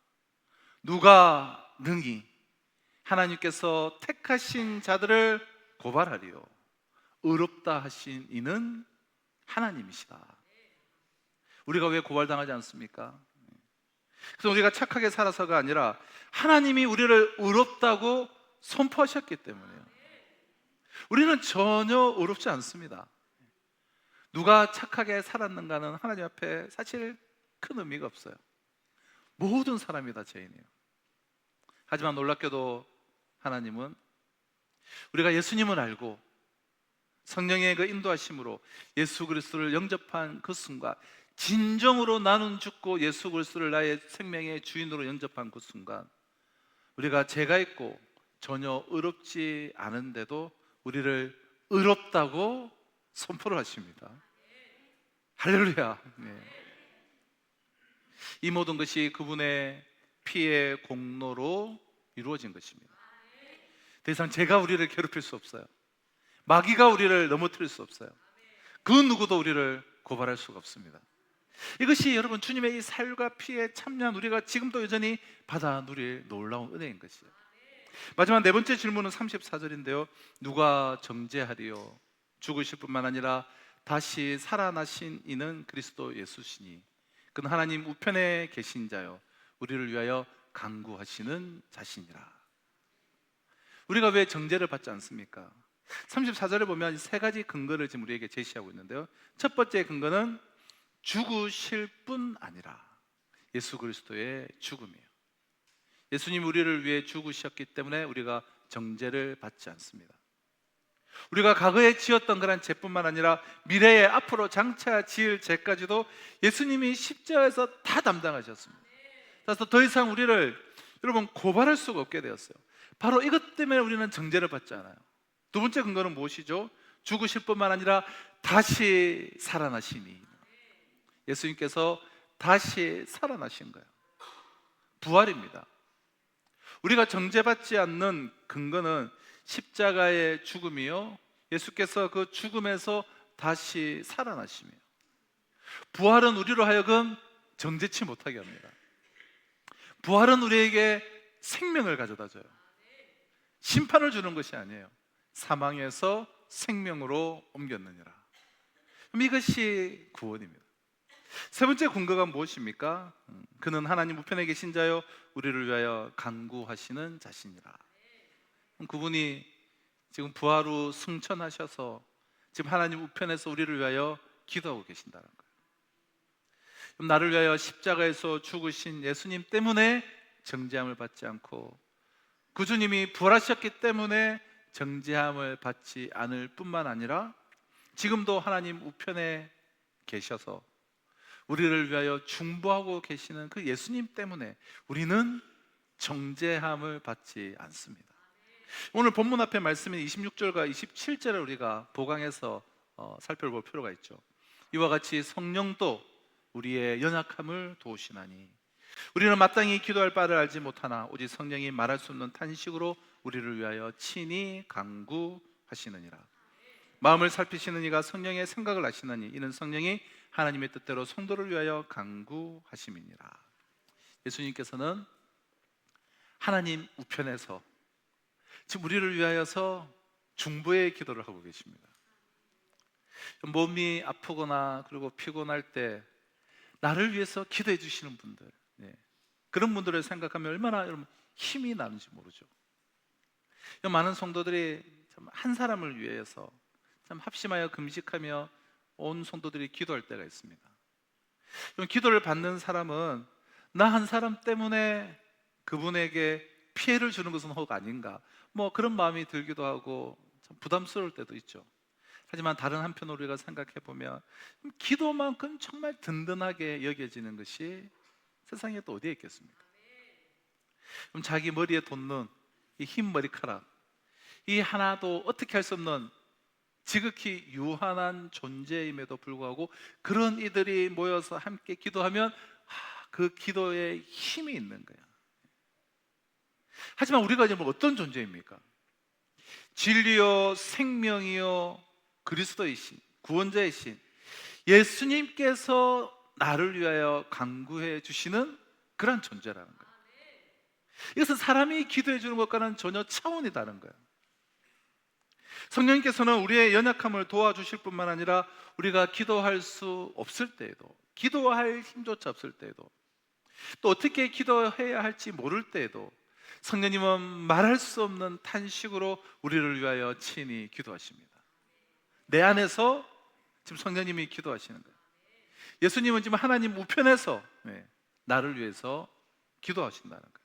누가 능히 하나님께서 택하신 자들을 고발하리요, 의롭다 하신 이는 하나님이시다. 우리가 왜 고발당하지 않습니까? 그래서 우리가 착하게 살아서가 아니라 하나님이 우리를 의롭다고 선포하셨기 때문이에요. 우리는 전혀 의롭지 않습니다. 누가 착하게 살았는가는 하나님 앞에 사실 큰 의미가 없어요. 모든 사람이 다 죄인이에요. 하지만 놀랍게도 하나님은 우리가 예수님을 알고 성령의 그 인도하심으로 예수 그리스도를 영접한 그 순간, 진정으로 나는 죽고 예수 그리스도를 나의 생명의 주인으로 영접한 그 순간, 우리가 죄가 있고 전혀 의롭지 않은데도 우리를 의롭다고 선포를 하십니다. 할렐루야. 네. 이 모든 것이 그분의 피의 공로로 이루어진 것입니다. 더 이상 죄가 우리를 괴롭힐 수 없어요. 마귀가 우리를 넘어뜨릴 수 없어요. 그 누구도 우리를 고발할 수가 없습니다. 이것이 여러분 주님의 이 살과 피에 참여한 우리가 지금도 여전히 받아 누릴 놀라운 은혜인 것이에요. 마지막 네 번째 질문은 34절인데요. 누가 정죄하리요? 죽으실 뿐만 아니라 다시 살아나신 이는 그리스도 예수시니 그는 하나님 우편에 계신 자요 우리를 위하여 간구하시는 자신이라. 우리가 왜 정죄를 받지 않습니까? 34절에 보면 세 가지 근거를 지금 우리에게 제시하고 있는데요. 첫 번째 근거는 죽으실 뿐 아니라 예수 그리스도의 죽음이에요. 예수님 우리를 위해 죽으셨기 때문에 우리가 정죄를 받지 않습니다. 우리가 과거에 지었던 그런 죄뿐만 아니라 미래에 앞으로 장차 지을 죄까지도 예수님이 십자가에서 다 담당하셨습니다. 그래서 더 이상 우리를 여러분 고발할 수가 없게 되었어요. 바로 이것 때문에 우리는 정죄를 받지 않아요. 두 번째 근거는 무엇이죠? 죽으실 뿐만 아니라 다시 살아나시니. 예수님께서 다시 살아나신 거예요. 부활입니다. 우리가 정죄받지 않는 근거는 십자가의 죽음이요, 예수께서 그 죽음에서 다시 살아나심이에요. 부활은 우리로 하여금 정죄치 못하게 합니다. 부활은 우리에게 생명을 가져다 줘요. 심판을 주는 것이 아니에요. 사망에서 생명으로 옮겼느니라. 그럼 이것이 구원입니다. 세 번째 근거가 무엇입니까? 그는 하나님 우편에 계신 자요 우리를 위하여 간구하시는 자신이라. 그분이 지금 부활 후 승천하셔서 지금 하나님 우편에서 우리를 위하여 기도하고 계신다는 거예요. 그럼 나를 위하여 십자가에서 죽으신 예수님 때문에 정죄함을 받지 않고 그 주님이 부활하셨기 때문에 정죄함을 받지 않을 뿐만 아니라 지금도 하나님 우편에 계셔서 우리를 위하여 중보하고 계시는 그 예수님 때문에 우리는 정죄함을 받지 않습니다. 오늘 본문 앞에 말씀인 26절과 27절을 우리가 보강해서 살펴볼 필요가 있죠. 이와 같이 성령도 우리의 연약함을 도우시나니 우리는 마땅히 기도할 바를 알지 못하나 오직 성령이 말할 수 없는 탄식으로 우리를 위하여 친히 간구하시느니라. 마음을 살피시는 이가 성령의 생각을 아시나니 이는 성령이 하나님의 뜻대로 성도를 위하여 간구하심이니라. 예수님께서는 하나님 우편에서 지금 우리를 위하여서 중보의 기도를 하고 계십니다. 몸이 아프거나 그리고 피곤할 때 나를 위해서 기도해 주시는 분들, 그런 분들을 생각하면 얼마나 여러분 힘이 나는지 모르죠. 많은 성도들이 참 한 사람을 위해서 참 합심하여 금식하며 온 성도들이 기도할 때가 있습니다. 기도를 받는 사람은 나 한 사람 때문에 그분에게 피해를 주는 것은 혹 아닌가, 뭐 그런 마음이 들기도 하고 참 부담스러울 때도 있죠. 하지만 다른 한편으로 우리가 생각해 보면 기도만큼 정말 든든하게 여겨지는 것이 세상에 또 어디에 있겠습니까? 그럼 자기 머리에 돋는 이 흰 머리카락, 이 하나도 어떻게 할 수 없는 지극히 유한한 존재임에도 불구하고 그런 이들이 모여서 함께 기도하면 그 기도에 힘이 있는 거야. 하지만 우리가 이제 어떤 존재입니까? 진리요 생명이요 그리스도이신 구원자이신 예수님께서 나를 위하여 간구해 주시는 그런 존재라는 거예요. 이것은 사람이 기도해 주는 것과는 전혀 차원이 다른 거예요. 성령님께서는 우리의 연약함을 도와주실 뿐만 아니라 우리가 기도할 수 없을 때에도, 기도할 힘조차 없을 때에도, 또 어떻게 기도해야 할지 모를 때에도 성령님은 말할 수 없는 탄식으로 우리를 위하여 친히 기도하십니다. 내 안에서 지금 성령님이 기도하시는 거예요. 예수님은 지금 하나님 우편에서 나를 위해서 기도하신다는 거예요.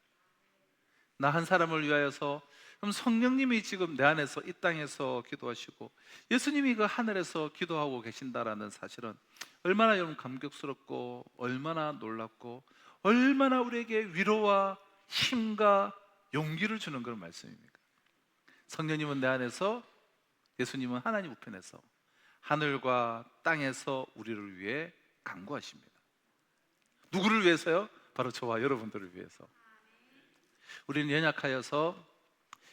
나 한 사람을 위하여서. 그럼 성령님이 지금 내 안에서 이 땅에서 기도하시고 예수님이 그 하늘에서 기도하고 계신다라는 사실은 얼마나 여러분 감격스럽고 얼마나 놀랍고 얼마나 우리에게 위로와 힘과 용기를 주는 그런 말씀입니까? 성령님은 내 안에서, 예수님은 하나님 우편에서 하늘과 땅에서 우리를 위해 간구하십니다. 누구를 위해서요? 바로 저와 여러분들을 위해서. 우리는 연약하여서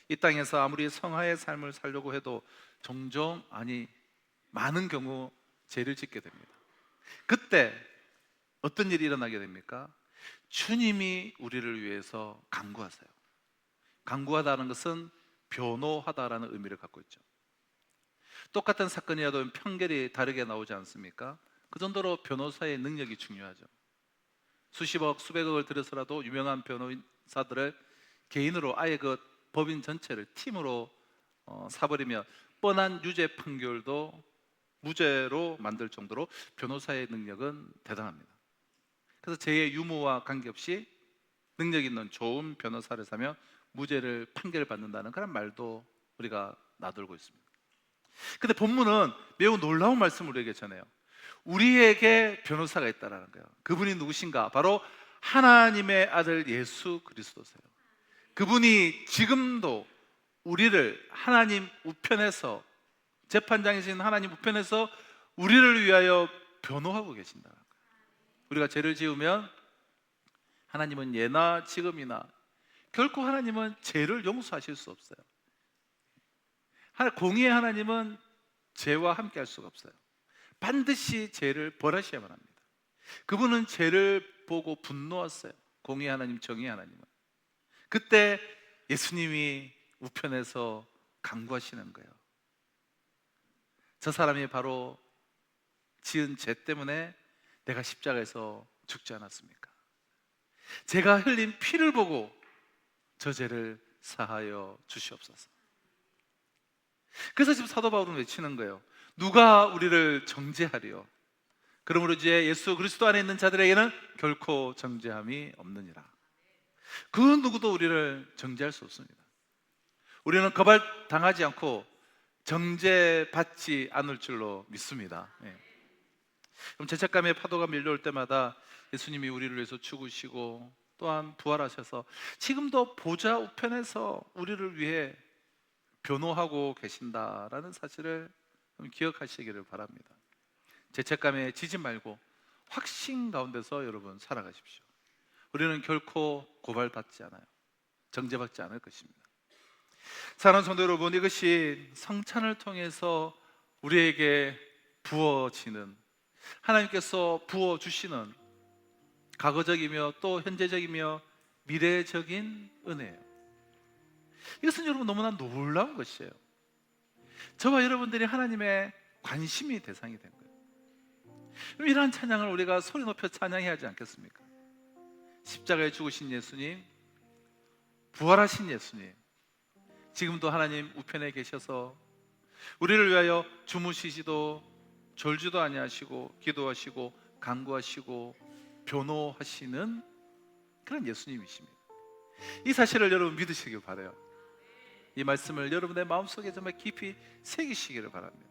이 땅에서 아무리 성화의 삶을 살려고 해도 종종, 많은 경우 죄를 짓게 됩니다. 그때 어떤 일이 일어나게 됩니까? 주님이 우리를 위해서 간구하세요. 간구하다는 것은 변호하다라는 의미를 갖고 있죠. 똑같은 사건이라도 판결이 다르게 나오지 않습니까? 그 정도로 변호사의 능력이 중요하죠. 수십억, 수백억을 들여서라도 유명한 변호사들을 개인으로 아예 그 법인 전체를 팀으로 사버리며 뻔한 유죄 판결도 무죄로 만들 정도로 변호사의 능력은 대단합니다. 그래서 죄의 유무와 관계없이 능력 있는 좋은 변호사를 사면 무죄를 판결받는다는 그런 말도 우리가 나돌고 있습니다. 근데 본문은 매우 놀라운 말씀을 우리에게 전해요. 우리에게 변호사가 있다라는 거예요. 그분이 누구신가? 바로 하나님의 아들 예수 그리스도세요. 그분이 지금도 우리를 하나님 우편에서, 재판장이신 하나님 우편에서 우리를 위하여 변호하고 계신다는 거예요. 우리가 죄를 지으면 하나님은 예나 지금이나 결코 하나님은 죄를 용서하실 수 없어요. 공의의 하나님은 죄와 함께 할 수가 없어요. 반드시 죄를 벌하셔야만 합니다. 그분은 죄를 보고 분노하세요. 공의의 하나님, 정의의 하나님은. 그때 예수님이 우편에서 강구하시는 거예요. 저 사람이 바로 지은 죄 때문에 내가 십자가에서 죽지 않았습니까? 제가 흘린 피를 보고 저 죄를 사하여 주시옵소서. 그래서 지금 사도 바울은 외치는 거예요. 누가 우리를 정죄하리요? 그러므로 이제 예수 그리스도 안에 있는 자들에게는 결코 정죄함이 없느니라. 그 누구도 우리를 정죄할 수 없습니다. 우리는 거발당하지 않고 정죄받지 않을 줄로 믿습니다. 그럼 죄책감의 파도가 밀려올 때마다 예수님이 우리를 위해서 죽으시고 또한 부활하셔서 지금도 보좌 우편에서 우리를 위해 변호하고 계신다라는 사실을 기억하시기를 바랍니다. 죄책감에 지지 말고 확신 가운데서 여러분 살아가십시오. 우리는 결코 고발받지 않아요. 정죄받지 않을 것입니다. 사랑하는 성도 여러분, 이것이 성찬을 통해서 우리에게 부어지는, 하나님께서 부어주시는 과거적이며 또 현재적이며 미래적인 은혜예요. 이것은 여러분 너무나 놀라운 것이에요. 저와 여러분들이 하나님의 관심이 대상이 된 거예요. 이러한 찬양을 우리가 소리 높여 찬양해야 하지 않겠습니까? 십자가에 죽으신 예수님, 부활하신 예수님, 지금도 하나님 우편에 계셔서 우리를 위하여 주무시지도 졸지도 아니하시고 기도하시고 간구하시고 변호하시는 그런 예수님이십니다. 이 사실을 여러분 믿으시길 바라요. 이 말씀을 여러분의 마음속에 정말 깊이 새기시기를 바랍니다.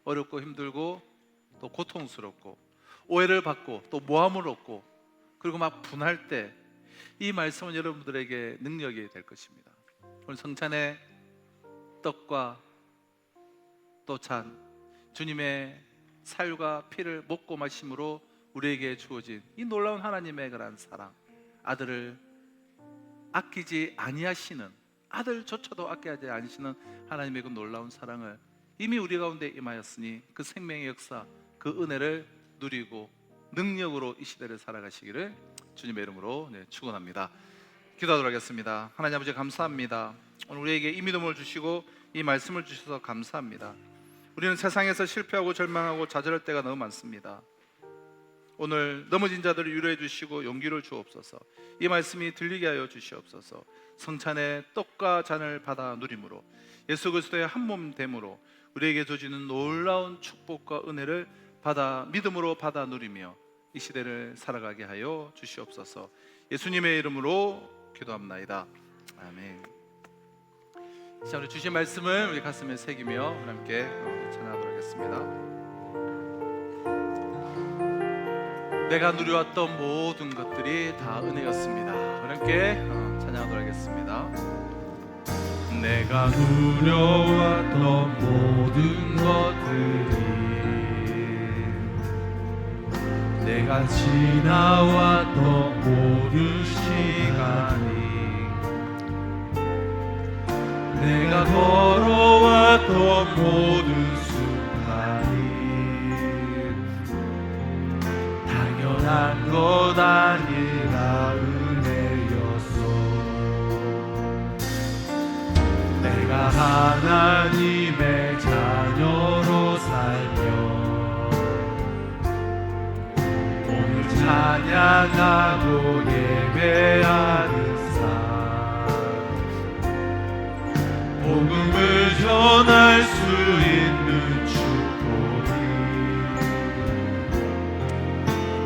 어렵고 힘들고 또 고통스럽고 오해를 받고 또 모함을 얻고 그리고 막 분할 때 이 말씀은 여러분들에게 능력이 될 것입니다. 오늘 성찬의 떡과 또 잔, 주님의 살과 피를 먹고 마심으로 우리에게 주어진 이 놀라운 하나님의 그런 사랑, 아들을 아끼지 아니하시는, 아들조차도 아끼지 않으시는 하나님의 그 놀라운 사랑을 이미 우리 가운데 임하였으니 그 생명의 역사, 그 은혜를 누리고 능력으로 이 시대를 살아가시기를 주님의 이름으로 축원합니다. 기도하도록 하겠습니다. 하나님 아버지 감사합니다. 오늘 우리에게 이 믿음을 주시고 이 말씀을 주셔서 감사합니다. 우리는 세상에서 실패하고 절망하고 좌절할 때가 너무 많습니다. 오늘 넘어진 자들을 위로해 주시고 용기를 주옵소서. 이 말씀이 들리게 하여 주시옵소서. 성찬의 떡과 잔을 받아 누림으로 예수 그리스도의 한 몸 됨으로 우리에게 주시는 놀라운 축복과 은혜를 받아 믿음으로 받아 누리며 이 시대를 살아가게 하여 주시옵소서. 예수님의 이름으로 기도합나이다. 아멘. 자, 우리 주신 말씀을 우리 가슴에 새기며 함께 찬양하도록 하겠습니다. 내가 누려왔던 모든 것들이 다 은혜였습니다. 함께 찬양하도록 하겠습니다. 내가 누려왔던 모든 것들이, 내가 지나왔던 모든 시간이, 내가 걸어왔던 모든 순간이 당연한 것 아니라 은혜였어. 내가 하나님의 자녀로 살며 오늘 찬양하고 예배하는 복음을 전할 수 있는 축복이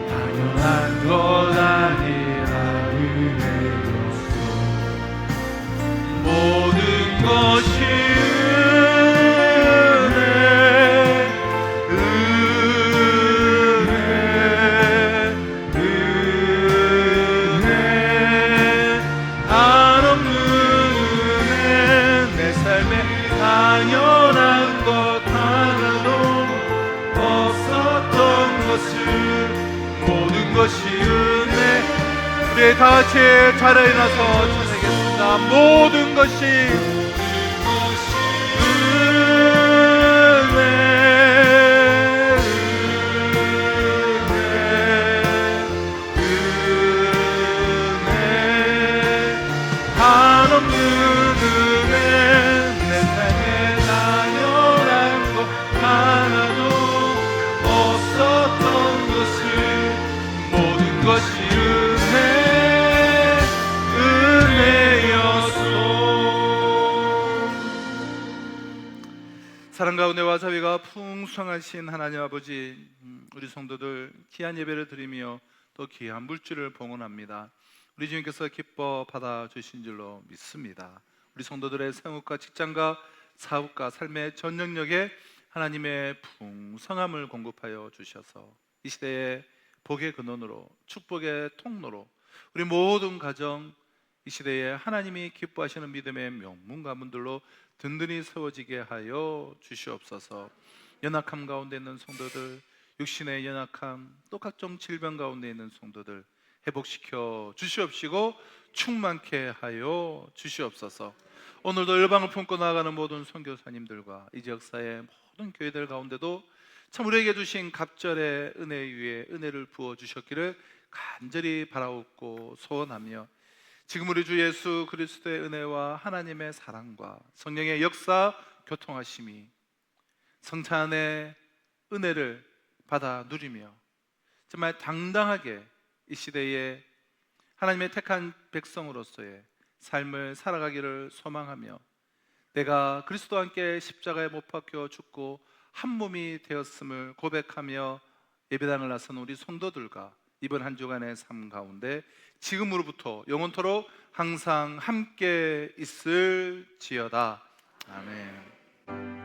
당연한 것 아니라 은혜. 당연한 것 하나도 없었던 것을 모든 것이 은혜. 우리 다 같이 자리에 일어나서 찬양하겠습니다. 모든 것이 한없는 은혜. 내 삶에 당연한 것 하나도 없었던 것을 모든 것이 은혜였소. 사랑과 은혜와 자비가 풍성하신 하나님 아버지, 우리 성도들 귀한 예배를 드리며 또 귀한 물질을 봉헌합니다. 우리 주님께서 기뻐 받아주신 줄로 믿습니다. 우리 성도들의 생업과 직장과 사업과 삶의 전 영역에 하나님의 풍성함을 공급하여 주셔서 이 시대의 복의 근원으로, 축복의 통로로 우리 모든 가정, 이 시대에 하나님이 기뻐하시는 믿음의 명문 가문들로 든든히 세워지게 하여 주시옵소서. 연약함 가운데 있는 성도들, 육신의 연약함, 또 각종 질병 가운데 있는 성도들 회복시켜 주시옵시고 충만케 하여 주시옵소서. 오늘도 열방을 품고 나아가는 모든 선교사님들과 이 지역사의 모든 교회들 가운데도 참 우리에게 주신 갑절의 은혜 위에 은혜를 부어 주셨기를 간절히 바라옵고 소원하며, 지금 우리 주 예수 그리스도의 은혜와 하나님의 사랑과 성령의 역사 교통하심이 성찬의 은혜를 받아 누리며 정말 당당하게 이 시대에 하나님의 택한 백성으로서의 삶을 살아가기를 소망하며, 내가 그리스도와 함께 십자가에 못 박혀 죽고 한 몸이 되었음을 고백하며 예배당을 나선 우리 성도들과 이번 한 주간의 삶 가운데 지금으로부터 영원토록 항상 함께 있을지어다. 아멘.